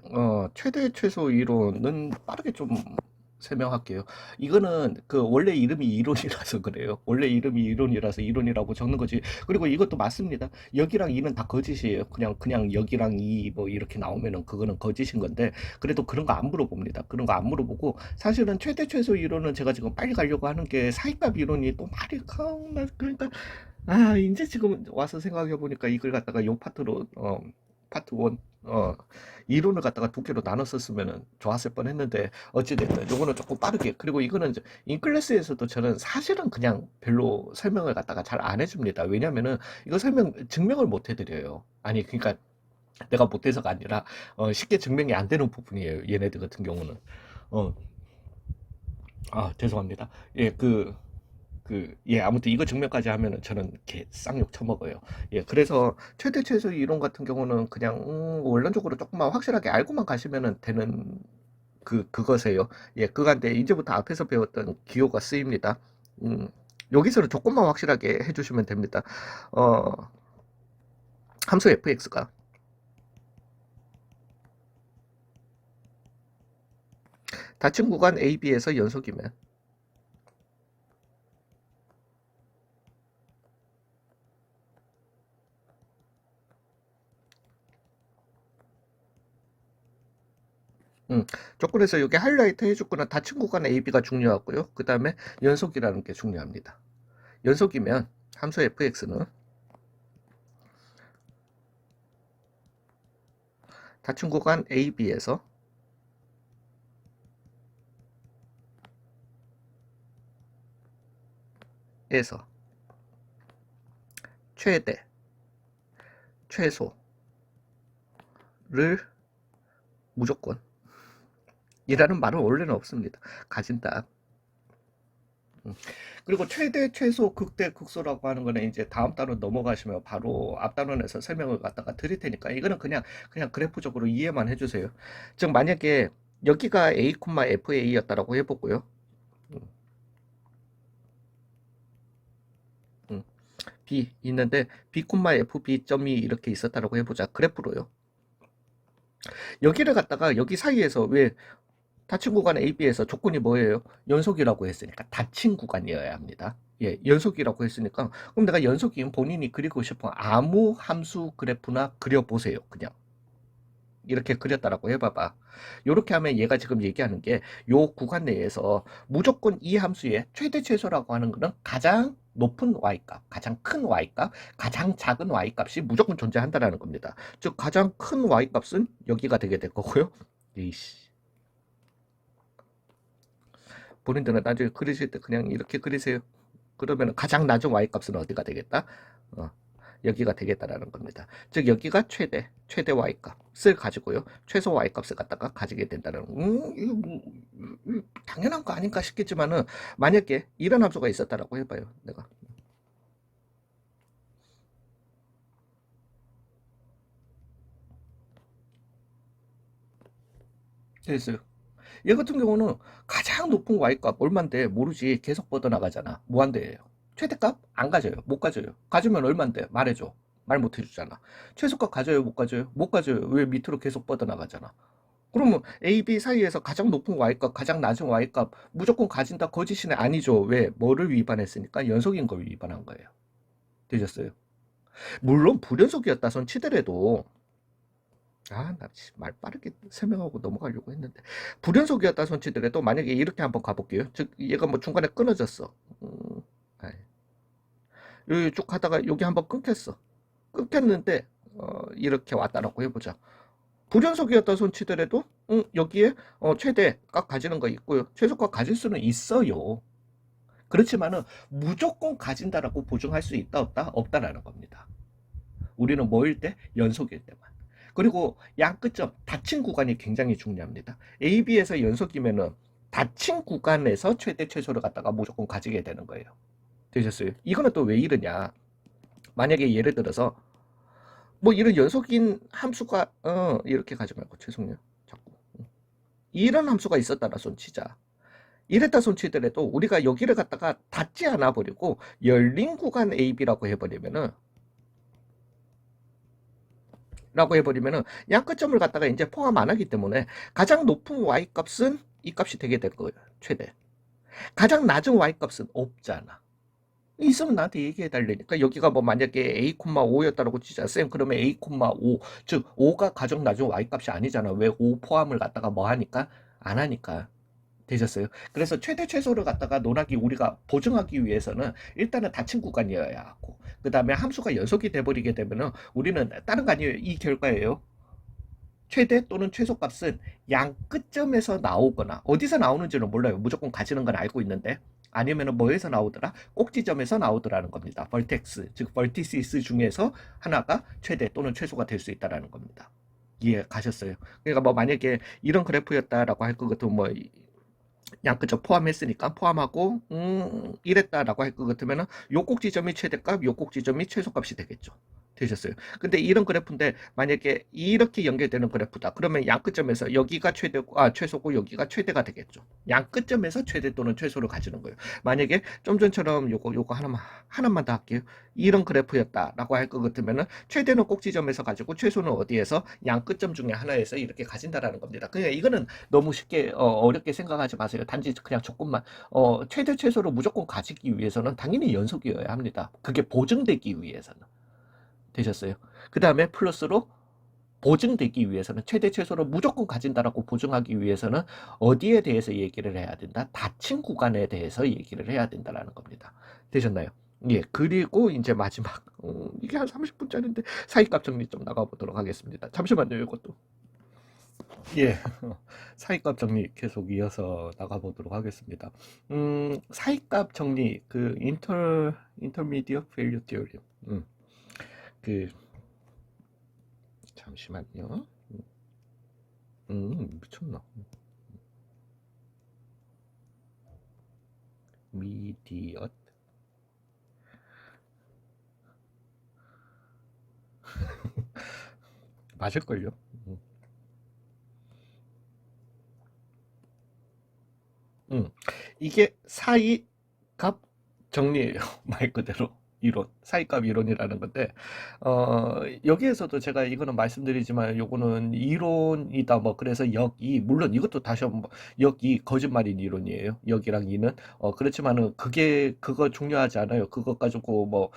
최대 최소 이론은 빠르게 좀 설명할게요. 이거는 그 원래 이름이 이론이라서 그래요. 원래 이름이 이론이라서 이론이라고 적는 거지. 그리고 이것도 맞습니다. 여기랑 이는 다 거짓이에요. 그냥 여기랑 이 뭐 이렇게 나오면은 그거는 거짓인 건데, 그래도 그런 거 안 물어봅니다. 그런 거 안 물어보고, 사실은 최대 최소 이론은 제가 지금 빨리 가려고 하는 게 사이값 이론이 또 말이 그러니까 이제 지금 와서 생각해 보니까 이걸 갖다가 요 파트로 파트 1 이론을 갖다가 두 개로 나눴었으면 좋았을 뻔했는데, 어찌됐든 요거는 조금 빠르게. 그리고 이거는 이제 인클래스에서도 저는 사실은 그냥 별로 설명을 갖다가 잘 안 해줍니다. 왜냐면은 이거 증명을 못 해드려요. 아니, 그러니까 내가 못해서가 아니라 쉽게 증명이 안 되는 부분이에요, 얘네들 같은 경우는. 어, 죄송합니다. 예, 예, 아무튼 이거 증명까지 하면은 저는 개 쌍욕 쳐먹어요. 예, 그래서 최대 최소 이론 같은 경우는 그냥, 원론적으로 조금만 확실하게 알고만 가시면은 되는 그거세요. 예, 그건데 이제부터 앞에서 배웠던 기호가 쓰입니다. 여기서는 조건만 확실하게 해주시면 됩니다. 어, 함수 fx가 닫힌 구간 AB에서 연속이면 조건에서 여기 하이라이트 해줄 거는 닫힌 구간 AB가 중요하고요. 그 다음에 연속이라는 게 중요합니다. 연속이면 함수 fx는 닫힌 구간 AB에서 최대, 최소를 무조건 이라는 말은 원래는 없습니다. 가진다. 그리고 최대, 최소, 극대, 극소라고 하는 거는 이제 다음 단원 넘어가시면 바로 앞 단원에서 설명을 갖다가 드릴 테니까 이거는 그냥 그래프적으로 이해만 해주세요. 즉 만약에 여기가 a, fa였다라고 해보고요. b 있는데 b, fb 점이 이렇게 있었다라고 해보자. 그래프로요. 여기를 갖다가 여기 사이에서 왜 닫힌 구간 AB에서 조건이 뭐예요? 연속이라고 했으니까 닫힌 구간이어야 합니다. 예, 연속이라고 했으니까 그럼 내가 연속이면 본인이 그리고 싶은 아무 함수 그래프나 그려보세요. 그냥 이렇게 그렸다라고 해봐봐. 이렇게 하면 얘가 지금 얘기하는 게 요 구간 내에서 무조건 이 함수의 최대 최소라고 하는 거는 가장 높은 y값, 가장 큰 y값, 가장 작은 y값이 무조건 존재한다라는 겁니다. 즉 가장 큰 y값은 여기가 되게 될 거고요. 이씨. 본인들은 나중에 그리실 때 그냥 이렇게 그리세요. 그러면 가장 낮은 y값은 어디가 되겠다? 여기가 되겠다라는 겁니다. 즉 여기가 최대 y값을 가지고요. 최소 y값을 갖다가 가지게 된다는 이거 뭐, 당연한 거 아닌가 싶겠지만은 만약에 이런 함수가 있었다라고 해봐요. 내가 됐어요. 얘 같은 경우는 가장 높은 y값 얼만데 모르지 계속 뻗어나가잖아. 무한대예요. 최대값 안 가져요. 못 가져요. 가지면 얼만데 말해줘. 말 못 해주잖아. 최소값 가져요? 못 가져요? 못 가져요. 왜 밑으로 계속 뻗어나가잖아. 그러면 A, B 사이에서 가장 높은 y값, 가장 낮은 y값 무조건 가진다 거짓이네 아니죠. 왜? 뭐를 위반했으니까 연속인 걸 위반한 거예요. 되셨어요? 물론 불연속이었다 손 치더라도 나 말 빠르게 설명하고 넘어가려고 했는데 불연속이었다 손 치더라도 만약에 이렇게 한번 가볼게요. 즉 얘가 뭐 중간에 끊어졌어. 여기 쭉 가다가 여기 한번 끊겼어. 끊겼는데 이렇게 왔다라고 해보자. 불연속이었다 손 치더라도 여기에 최대값 가지는 거 있고요. 최소값 가질 수는 있어요. 그렇지만은 무조건 가진다라고 보증할 수 있다 없다? 없다라는 겁니다. 우리는 뭐일 때? 연속일 때만. 그리고 양 끝점 닫힌 구간이 굉장히 중요합니다. AB에서 연속이면은 닫힌 구간에서 최대 최소를 갖다가 무조건 가지게 되는 거예요. 되셨어요? 이거는 또 왜 이러냐? 만약에 예를 들어서 뭐 이런 연속인 함수가 이렇게 가지 말고 죄송해요. 자꾸 이런 함수가 있었다라 손치자. 이랬다 손치더라도 우리가 여기를 갖다가 닫지 않아 버리고 열린 구간 AB라고 해버리면은 양 끝점을 갖다가 이제 포함 안 하기 때문에 가장 높은 y 값은 이 값이 되게 될 거예요. 최대. 가장 낮은 y 값은 없잖아. 있으면 나한테 얘기해 달라니까. 여기가 뭐 만약에 a,5였다라고 치자. 쌤 그러면 a,5 즉 5가 가장 낮은 y 값이 아니잖아. 왜 5 포함을 갖다가 뭐 하니까 안 하니까. 되셨어요? 그래서 최대 최소를 갖다가 논하기 우리가 보증하기 위해서는 일단은 닫힌 구간이어야 하고 그 다음에 함수가 연속이 돼버리게 되면은 우리는 다른 거 아니에요. 이 결과예요. 최대 또는 최소값은 양 끝점에서 나오거나 어디서 나오는지는 몰라요. 무조건 가지는 건 알고 있는데 아니면은 뭐에서 나오더라? 꼭지점에서 나오더라는 겁니다. 벌텍스 즉 벌티시스 중에서 하나가 최대 또는 최소가 될 수 있다라는 겁니다. 이해 가셨어요? 그러니까 뭐 만약에 이런 그래프였다라고 할 것 같으면 뭐 양끝점 포함했으니까 포함하고 이랬다라고 할 것 같으면은 요 꼭지점이 최대값, 요 꼭지점이 최소값이 되겠죠. 되셨어요. 근데 이런 그래프인데 만약에 이렇게 연결되는 그래프다. 그러면 양 끝점에서 여기가 최소고 여기가 최대가 되겠죠. 양 끝점에서 최대 또는 최소를 가지는 거예요. 만약에 좀 전처럼 요거 하나만 더 할게요. 이런 그래프였다라고 할 것 같으면은 최대는 꼭지점에서 가지고 최소는 어디에서 양 끝점 중에 하나에서 이렇게 가진다라는 겁니다. 그러니까 이거는 너무 쉽게 어렵게 생각하지 마세요. 단지 그냥 조금만 최대 최소를 무조건 가지기 위해서는 당연히 연속이어야 합니다. 그게 보증되기 위해서는. 되셨어요. 그 다음에 플러스로 보증되기 위해서는 최대 최소를 무조건 가진다라고 보증하기 위해서는 어디에 대해서 얘기를 해야 된다? 닫힌 구간에 대해서 얘기를 해야 된다라는 겁니다. 되셨나요? 예, 그리고 이제 마지막 이게 한 30분짜리인데 사이값 정리 좀 나가보도록 하겠습니다. 잠시만요, 이것도. 예, 사이값 정리 계속 이어서 나가보도록 하겠습니다. 사이값 정리 그 인터미디어 밸류 티어리. 그 잠시만요. 미쳤나? 미디엇 맞을걸요? 이게 사이값 정리예요. 말 그대로. 이론, 사이값 이론이라는 건데, 여기에서도 제가 이거는 말씀드리지만, 요거는 이론이다, 뭐, 그래서 역이, 물론 이것도 다시 한번, 역이 거짓말인 이론이에요. 역이랑 이는. 그렇지만은, 그거 중요하지 않아요. 그것 가지고 뭐,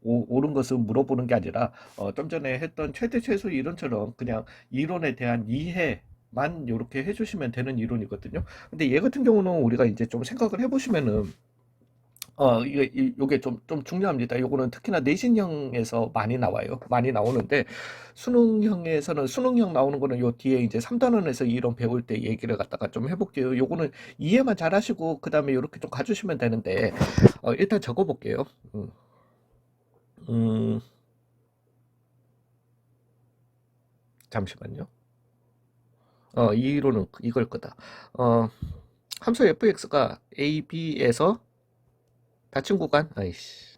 옳은 것을 물어보는 게 아니라, 좀 전에 했던 최대 최소 이론처럼 그냥 이론에 대한 이해만 이렇게 해주시면 되는 이론이거든요. 근데 얘 같은 경우는 우리가 이제 좀 생각을 해보시면은, 요게 좀 중요합니다. 요거는 특히나 내신형에서 많이 나와요. 많이 나오는데, 수능형 나오는 거는 요 뒤에 이제 3단원에서 이론 배울 때 얘기를 갖다가 좀 해볼게요. 요거는 이해만 잘 하시고, 그 다음에 이렇게 좀 가주시면 되는데, 일단 적어볼게요. 음, 잠시만요. 이 이론은 이걸 거다. 함수 fx가 a, b에서 닫힌 구간, 아이씨.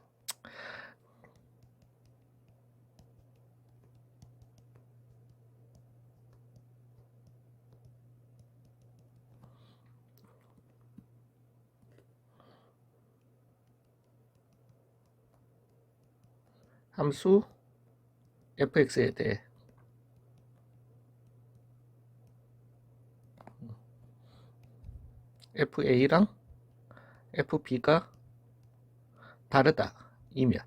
함수 fx에 대해 fa랑 fb가 다르다 이면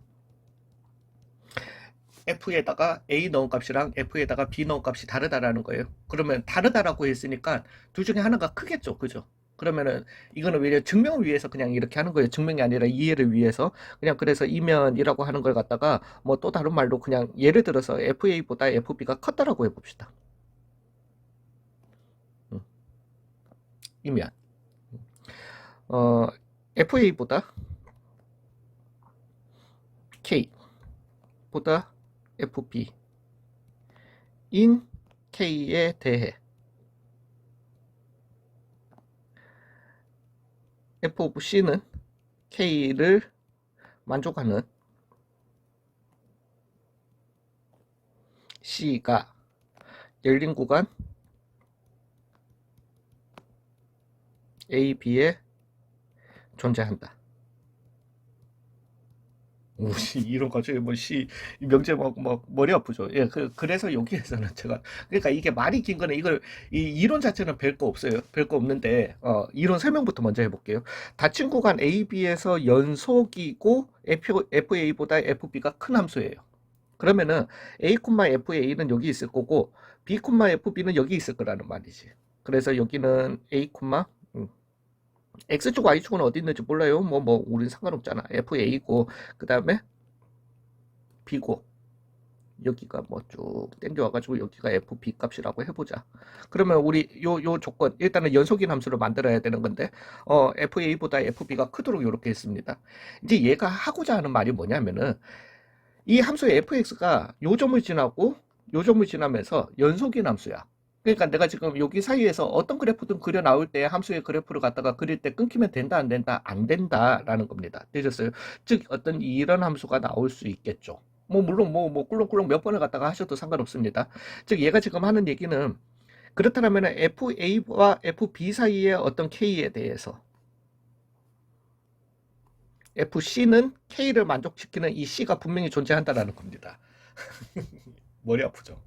f에다가 a 넣은 값이랑 f에다가 b 넣은 값이 다르다라는 거예요. 그러면 다르다라고 했으니까 둘 중에 하나가 크겠죠, 그죠? 그러면은 이거는 왜냐 증명을 위해서 그냥 이렇게 하는 거예요. 증명이 아니라 이해를 위해서 그냥 그래서 이면이라고 하는 걸 갖다가 뭐 또 다른 말로 그냥 예를 들어서 fa보다 fb가 컸다라고 해봅시다. 이면 fa보다 k보다 fb 인 k에 대해 f of c는 k를 만족하는 c가 열린 구간 a, b에 존재한다. 이런 거죠. 뭐 명제 막 머리 아프죠. 예, 그래서 여기에서는 제가 그러니까 이게 말이 긴 거는 이 이론 자체는 별거 없어요. 별거 없는데 이론 설명부터 먼저 해볼게요. 닫힌 구간 A, B에서 연속이고 FA보다 FB가 큰 함수예요. 그러면은 A, FA는 여기 있을 거고 B, FB는 여기 있을 거라는 말이지. 그래서 여기는 A, X축, Y축은 어디 있는지 몰라요. 우린 상관없잖아. FA고, 그 다음에 B고, 여기가 뭐 쭉 땡겨와가지고 여기가 FB 값이라고 해보자. 그러면 우리 요 조건, 일단은 연속인 함수를 만들어야 되는 건데, FA보다 FB가 크도록 이렇게 했습니다. 이제 얘가 하고자 하는 말이 뭐냐면은, 이 함수의 fx가 요 점을 지나고 요 점을 지나면서 연속인 함수야. 그러니까 내가 지금 여기 사이에서 어떤 그래프든 그려 나올 때 함수의 그래프를 갖다가 그릴 때 끊기면 된다 안 된다 안 된다라는 겁니다. 되셨어요? 즉 어떤 이런 함수가 나올 수 있겠죠. 뭐 물론 뭐 꿀렁꿀렁 몇 번을 갖다가 하셔도 상관없습니다. 즉 얘가 지금 하는 얘기는 그렇다면 FA와 FB 사이의 어떤 K에 대해서 FC는 K를 만족시키는 이 C가 분명히 존재한다라는 겁니다. 머리 아프죠?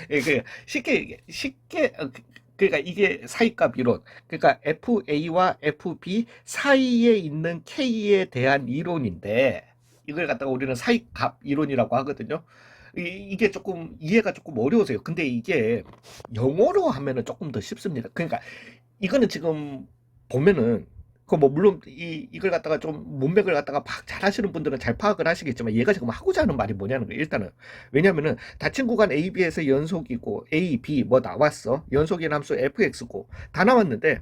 이게 쉽게 그러니까 이게 사이값 이론. 그러니까 FA와 FB 사이에 있는 K에 대한 이론인데 이걸 갖다가 우리는 사이값 이론이라고 하거든요. 이게 조금 이해가 조금 어려우세요. 근데 이게 영어로 하면은 조금 더 쉽습니다. 그러니까 이거는 지금 보면은 그 뭐 물론 이걸 갖다가 좀 문맥을 갖다가 막 잘하시는 분들은 잘 파악을 하시겠지만 얘가 지금 하고자 하는 말이 뭐냐는 거예요. 일단은 왜냐면은 닫힌 구간 A, B에서 연속이고 A, B 뭐 나왔어. 연속인 함수 fx고 다 나왔는데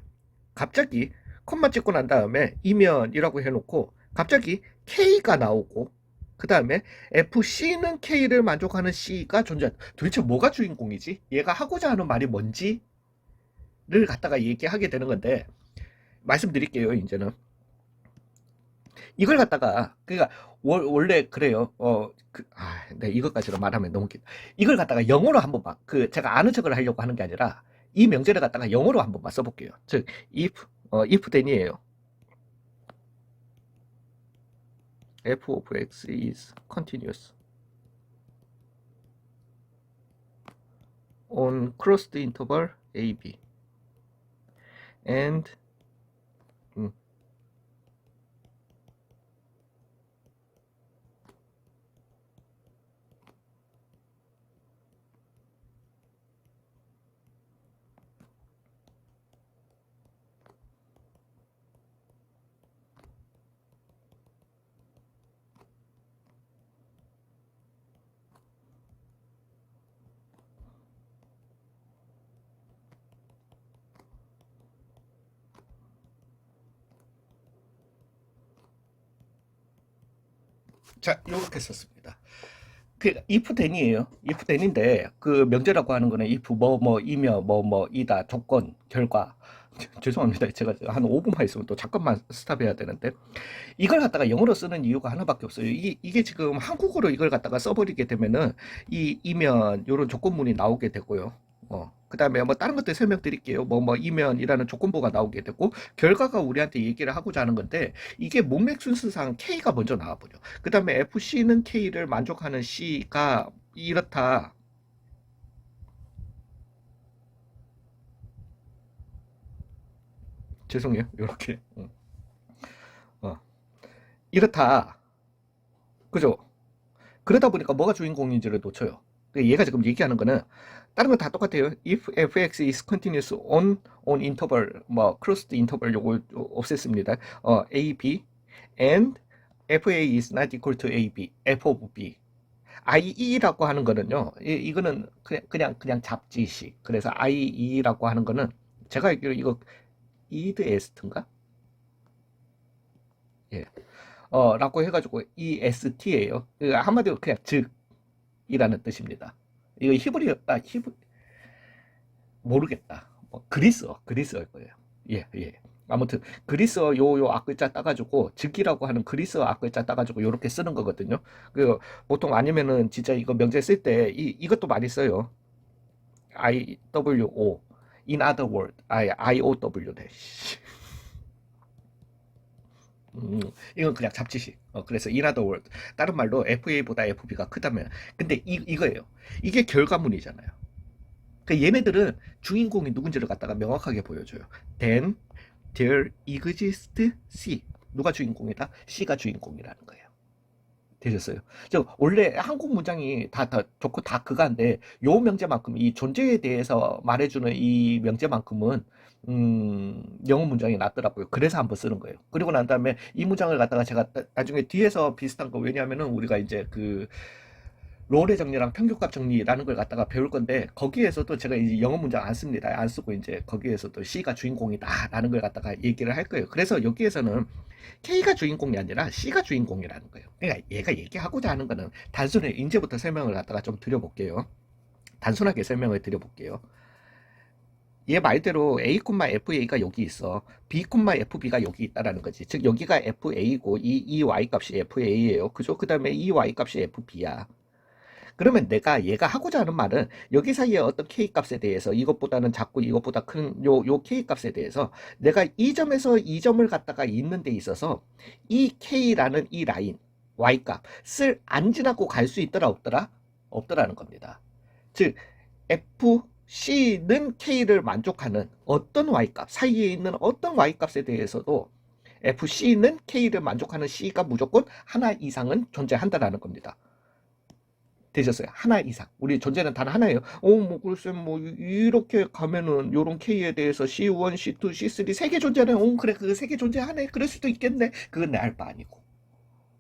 갑자기 콤마 찍고 난 다음에 이면이라고 해놓고 갑자기 K가 나오고 그 다음에 FC는 K를 만족하는 C가 존재한다. 도대체 뭐가 주인공이지? 얘가 하고자 하는 말이 뭔지를 갖다가 얘기하게 되는 건데 말씀드릴게요. 이제는 이걸 갖다가 그러니까 원래 그래요. 네, 이것까지로 말하면 너무 긴. 이걸 갖다가 영어로 한번 제가 아는 척을 하려고 하는 게 아니라 이 명제를 갖다가 영어로 한번 써볼게요. 즉 if then이에요. f of x is continuous on closed interval a, b and 자, 이렇게 썼습니다. 그 if then이에요. if then인데 그 명제라고 하는 거는 if 이며 이다 조건 결과 죄송합니다. 제가 한 5분만 있으면 또 잠깐만 스탑해야 되는데 이걸 갖다가 영어로 쓰는 이유가 하나밖에 없어요. 이게 지금 한국어로 이걸 갖다가 써버리게 되면은 이면 이런 조건문이 나오게 되고요. 그 다음에 뭐 다른 것들 설명드릴게요. 이면이라는 조건부가 나오게 되고 결과가 우리한테 얘기를 하고자 하는 건데 이게 문맥 순서상 K가 먼저 나와버려. 그 다음에 FC는 K를 만족하는 C가 이렇다. 죄송해요. 이렇게 이렇다. 그죠? 그러다 보니까 뭐가 주인공인지를 놓쳐요. 얘가 지금 얘기하는 거는 다른 건 다 똑같아요. If fx is continuous on interval, closed interval 요거 없앴습니다. a, b, and fa is not equal to a, b, f of b. IE라고 하는 거는요. 이거는 그냥 잡지식. 그래서 IE라고 하는 거는 제가 알기로 이거 id est인가? 예. 라고 해가지고 EST예요. 한마디로 그냥 즉이라는 뜻입니다. 이거 히브리 모르겠다. 그리스어일 거예요. 예. 아무튼 그리스어 요 앞글자 따가지고 즉이라고 하는 그리스어 앞글자 따가지고 요렇게 쓰는 거거든요. 그 보통 아니면은 진짜 이거 명제 쓸 때 이것도 많이 써요. IWO in other word IOW네. 이건 그냥 잡지식. 그래서 in other word 다른 말로 FA보다 FB가 크다면 근데 이거예요. 이게 결과문이잖아요. 그러니까 얘네들은 주인공이 누군지를 갖다가 명확하게 보여줘요. Then there exists C. 누가 주인공이다? C가 주인공이라는 거예요. 되셨어요? 원래 한국 문장이 다 좋고 다 그가인데 요 명제만큼 이 존재에 대해서 말해주는 이 명제만큼은 영어 문장이 낫더라고요. 그래서 한번 쓰는 거예요. 그리고 난 다음에 이 문장을 갖다가 제가 나중에 뒤에서 비슷한 거 왜냐하면은 우리가 이제 그 롤의 정리랑 평균값 정리라는 걸 갖다가 배울 건데 거기에서도 제가 이제 영어 문장 안 씁니다. 안 쓰고 이제 거기에서도 C가 주인공이다라는 걸 갖다가 얘기를 할 거예요. 그래서 여기에서는 K가 주인공이 아니라 C가 주인공이라는 거예요. 그러니까 얘가 얘기하고자 하는 거는 단순히 이제부터 설명을 갖다가 좀 드려볼게요. 단순하게 설명을 드려볼게요. 얘 말대로 A, FA가 여기 있어. B, FB가 여기 있다라는 거지. 즉 여기가 FA고 이 Y 값이 FA예요. 그죠? 그 다음에 이 Y 값이 FB야. 그러면 내가 얘가 하고자 하는 말은 여기 사이에 어떤 K 값에 대해서 이것보다는 작고 이것보다 큰 요 K 값에 대해서 내가 이 점에서 이 점을 갖다가 있는 데 있어서 이 K라는 이 라인 Y 값을 안 지나고 갈 수 있더라 없더라? 없더라는 겁니다. 즉 FC는 K를 만족하는 어떤 Y값, 사이에 있는 어떤 Y값에 대해서도 FC는 K를 만족하는 C가 무조건 하나 이상은 존재한다라는 겁니다. 되셨어요? 하나 이상. 우리 존재는 단 하나예요. 뭐, 글쎄, 뭐, 이렇게 가면은, 요런 K에 대해서 C1, C2, C3, 세 개 존재는, 그래, 그 세 개 존재하네. 그럴 수도 있겠네. 그건 내 알 바 아니고.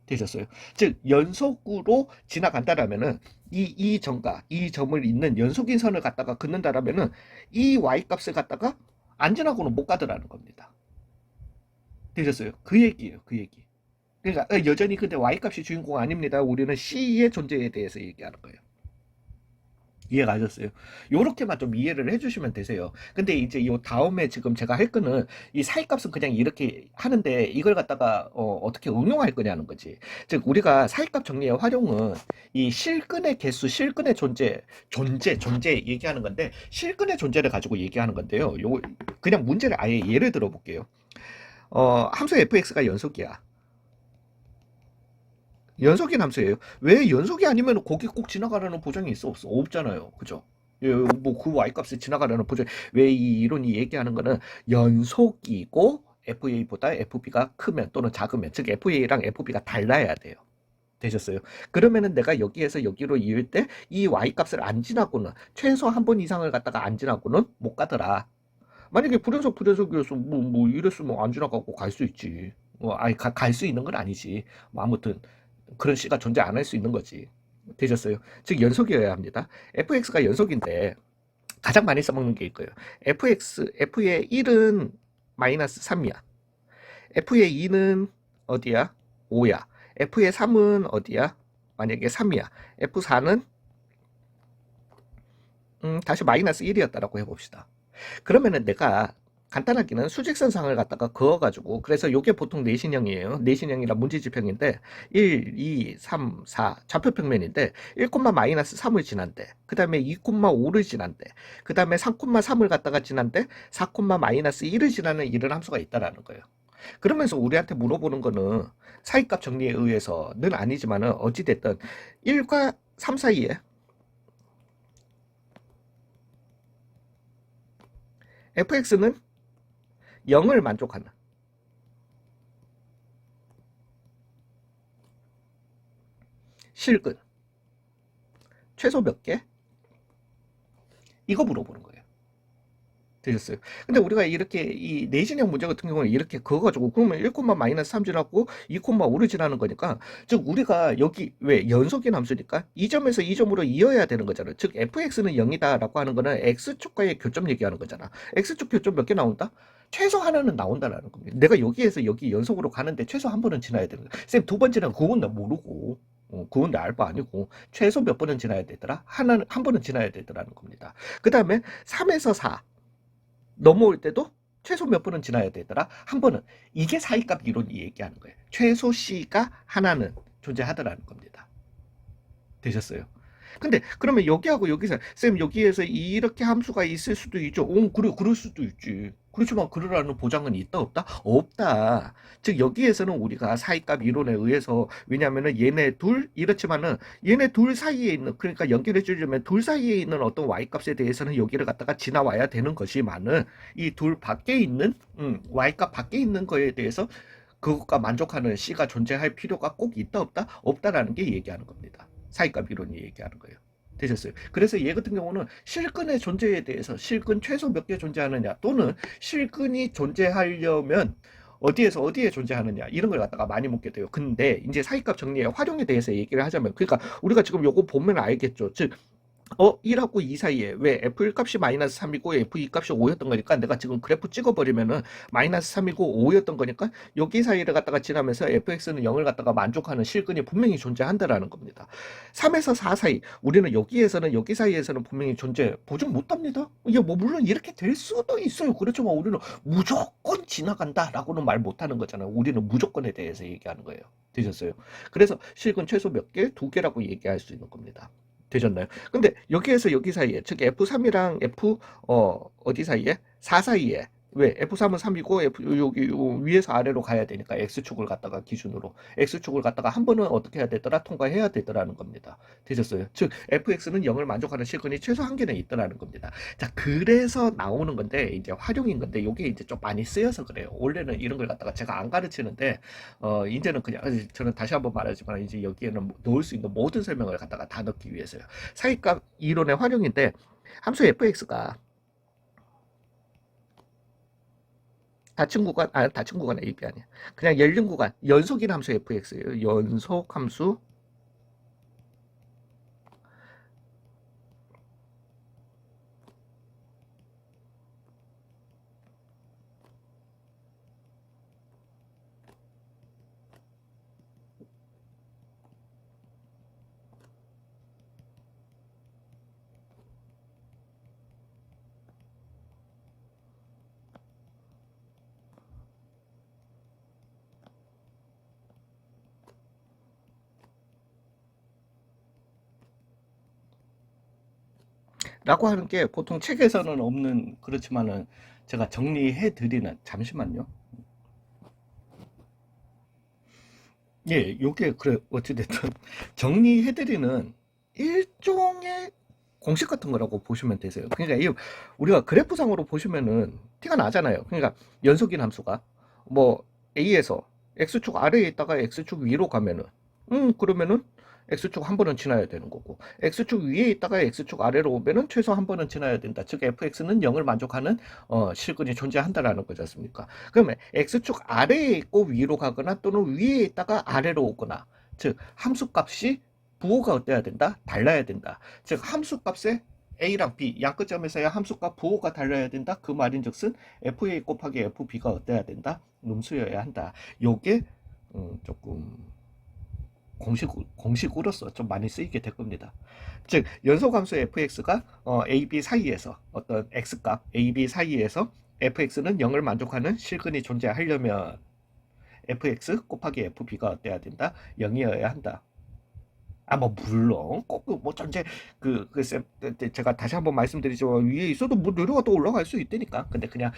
되셨어요? 즉 연속으로 지나간다라면은 이 점과 이 점을 잇는 연속인 선을 갖다가 긋는다라면은 이 y 값을 갖다가 안 지나고는 못 가더라는 겁니다. 되셨어요? 그 얘기예요. 그 얘기. 그러니까 여전히 근데 y 값이 주인공 아닙니다. 우리는 c의 존재에 대해서 얘기하는 거예요. 이해가 하셨어요? 요렇게만 좀 이해를 해주시면 되세요. 근데 이제 요 다음에 지금 제가 할 거는 이 사이값은 그냥 이렇게 하는데 이걸 갖다가 어떻게 응용할 거냐는 거지. 즉 우리가 사이값 정리의 활용은 이 실근의 개수, 실근의 존재 얘기하는 건데 실근의 존재를 가지고 얘기하는 건데요. 요 그냥 문제를 아예 예를 들어 볼게요. 함수 fx가 연속이야. 연속인 함수예요. 왜 연속이 아니면 거기 꼭 지나가라는 보장이 있어 없어? 없잖아요. 그죠? 뭐그 y값이 지나가라는 보장. 왜 이 이론이 얘기하는 거는 연속이고 FA보다 FB가 크면 또는 작으면 즉 FA랑 FB가 달라야 돼요. 되셨어요? 그러면은 내가 여기에서 여기로 이을 때 이 y값을 안 지나고는 최소 한 번 이상을 갖다가 안 지나고는 못 가더라. 만약에 불연속이어서 뭐 이랬으면 안 지나가고 갈 수 있지. 아니 갈 수 있는 건 아니지. 뭐 아무튼 그런 C가 존재 안 할 수 있는 거지. 되셨어요? 즉 연속이어야 합니다. fx가 연속인데 가장 많이 써먹는 게 있고요. f의 1은 마이너스 3이야. f의 2는 어디야? 5야. f의 3은 어디야? 만약에 3이야. f4는 다시 마이너스 1이었다라고 해봅시다. 그러면은 내가 간단하게는 수직선상을 갖다가 그어가지고 그래서 이게 보통 내신형이에요. 내신형이라 문제지평인데 1, 2, 3, 4 좌표평면인데 1, 마이너스 3을 지난대. 그 다음에 2, 5를 지난대. 그 다음에 3, 3을 갖다가 지난대 4, 마이너스 1을 지나는 이런 함수가 있다라는 거예요. 그러면서 우리한테 물어보는 거는 사이값 정리에 의해서는 아니지만은 어찌됐든 1과 3 사이에 fx는 0을 만족하는 실근 최소 몇 개? 이거 물어보는 거예요. 되셨어요? 근데 우리가 이렇게 이 내신형 문제 같은 경우는 이렇게 그어가지고 그러면 1, 마이너스 3 지나고 2, 5를 지나는 거니까 즉 우리가 여기 왜 연속인 함수니까 이 점에서 이 점으로 이어야 되는 거잖아요. 즉 fx는 0이다 라고 하는 거는 x축과의 교점 얘기하는 거잖아. x축 교점 몇 개 나온다? 최소 하나는 나온다라는 겁니다. 내가 여기에서 여기 연속으로 가는데 최소 한 번은 지나야 되는 거야. 쌤 두 번 지나면 그건 나 모르고 그건 내 알 바 아니고 최소 몇 번은 지나야 되더라? 한 번은 지나야 되더라는 겁니다. 그 다음에 3에서 4 넘어올 때도 최소 몇 번은 지나야 되더라? 한 번은. 이게 사이값 이론이 얘기하는 거예요. 최소 C가 하나는 존재하더라는 겁니다. 되셨어요? 근데 그러면 여기하고 여기서 쌤 여기에서 이렇게 함수가 있을 수도 있죠. 그래 그럴 수도 있지. 그렇지만 그러라는 보장은 있다 없다? 없다. 즉 여기에서는 우리가 사이값 이론에 의해서 왜냐하면은 얘네 둘 이렇지만은 얘네 둘 사이에 있는 그러니까 연결해 주려면 둘 사이에 있는 어떤 y값에 대해서는 여기를 갖다가 지나와야 되는 것이만은 이 둘 밖에 있는 y값 밖에 있는 거에 대해서 그것과 만족하는 C가 존재할 필요가 꼭 있다 없다? 없다라는 게 얘기하는 겁니다. 사이값 이론이 얘기하는 거예요. 되셨어요? 그래서 얘 같은 경우는 실근의 존재에 대해서 실근 최소 몇 개 존재하느냐 또는 실근이 존재하려면 어디에 존재하느냐 이런 걸 갖다가 많이 묻게 돼요. 근데 이제 사이값 정리의 활용에 대해서 얘기를 하자면 그러니까 우리가 지금 요거 보면 알겠죠. 즉 1하고 2 사이에 왜 F1 값이 마이너스 3이고 F2 값이 5였던 거니까 내가 지금 그래프 찍어버리면은 마이너스 3이고 5였던 거니까 여기 사이를 갖다가 지나면서 fx는 0을 갖다가 만족하는 실근이 분명히 존재한다라는 겁니다. 3에서 4 사이 우리는 여기에서는 여기 사이에서는 분명히 존재 보증 못합니다. 이게 뭐 물론 이렇게 될 수도 있어요. 그렇지만 우리는 무조건 지나간다라고는 말 못하는 거잖아요. 우리는 무조건에 대해서 얘기하는 거예요. 되셨어요? 그래서 실근 최소 몇 개? 2개라고 얘기할 수 있는 겁니다. 되셨나요? 근데 여기에서 여기 사이에 즉 F3이랑 F 어디 사이에? 4 사이에 왜 F3은 3이고 여기 위에서 아래로 가야 되니까 X축을 갖다가 기준으로 X축을 갖다가 한 번은 어떻게 해야 되더라? 통과해야 되더라는 겁니다. 되셨어요? 즉 FX는 0을 만족하는 실근이 최소 한 개는 있더라는 겁니다. 자, 그래서 나오는 건데 이제 활용인 건데 이게 이제 좀 많이 쓰여서 그래요. 원래는 이런 걸 갖다가 제가 안 가르치는데 이제는 그냥 저는 다시 한번 말하지만 이제 여기에는 넣을 수 있는 모든 설명을 갖다가 다 넣기 위해서요. 사이값 이론의 활용인데 함수 fx가 닫힌 구간, 닫힌 구간 AB 아니야. 그냥 열린 구간, 연속인 함수 fx예요. 연속 함수 라고 하는 게 보통 책에서는 없는 그렇지만은 제가 정리해 드리는 잠시만요. 예, 요게 그래 어찌됐든 정리해 드리는 일종의 공식 같은 거라고 보시면 되세요. 그러니까 이 우리가 그래프상으로 보시면은 티가 나잖아요. 그러니까 연속인 함수가 뭐 A에서 X축 아래에 있다가 X축 위로 가면은 그러면은 X축 한 번은 지나야 되는 거고 X축 위에 있다가 X축 아래로 오면은 최소 한 번은 지나야 된다. 즉 fx는 0을 만족하는 실근이 존재한다라는 거지 않습니까? 그러면 X축 아래에 있고 위로 가거나 또는 위에 있다가 아래로 오거나 즉 함수값이 부호가 어때야 된다? 달라야 된다. 즉 함수값의 A랑 B 양 끝점에서의 함수값 부호가 달라야 된다. 그 말인즉슨 FA 곱하기 FB가 어때야 된다? 음수여야 한다. 요게 조금 공식으로서 좀 많이 쓰이게 될 겁니다. 즉 연소함수 fx가 a, b 사이에서 어떤 x값 a, b 사이에서 fx는 0을 만족하는 실근이 존재하려면 fx 곱하기 fb가 어때야 된다? 0이어야 한다. 뭐 물론 꼭뭐 전체 제가 다시 한번 말씀드리지만 위에 있어도 뭐 내려가도 올라갈 수 있다니까. 근데 그냥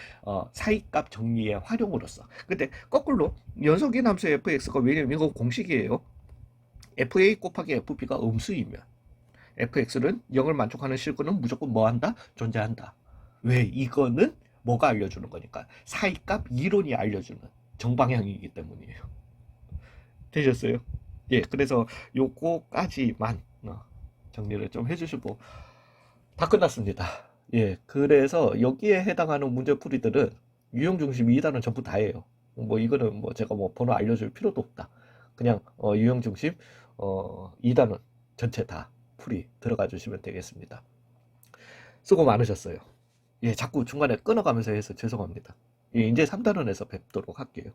사이값 정리의 활용으로서. 근데 거꾸로 연속인 함수 fx가 왜냐면 이거 공식이에요. FA 곱하기 FB가 음수이면 fx는 0을 만족하는 실근은 무조건 뭐한다? 존재한다. 왜? 이거는 뭐가 알려주는 거니까 사이값 이론이 알려주는 정방향이기 때문이에요. 되셨어요? 예, 그래서 요거까지만 정리를 좀 해주시고 다 끝났습니다. 예, 그래서 여기에 해당하는 문제풀이들은 유형중심 2단은 전부 다예요. 뭐 이거는 뭐 제가 뭐 번호 알려줄 필요도 없다. 그냥 유형중심 2단원 전체 다 풀이 들어가 주시면 되겠습니다. 수고 많으셨어요. 예, 자꾸 중간에 끊어가면서 해서 죄송합니다. 예, 이제 3단원에서 뵙도록 할게요.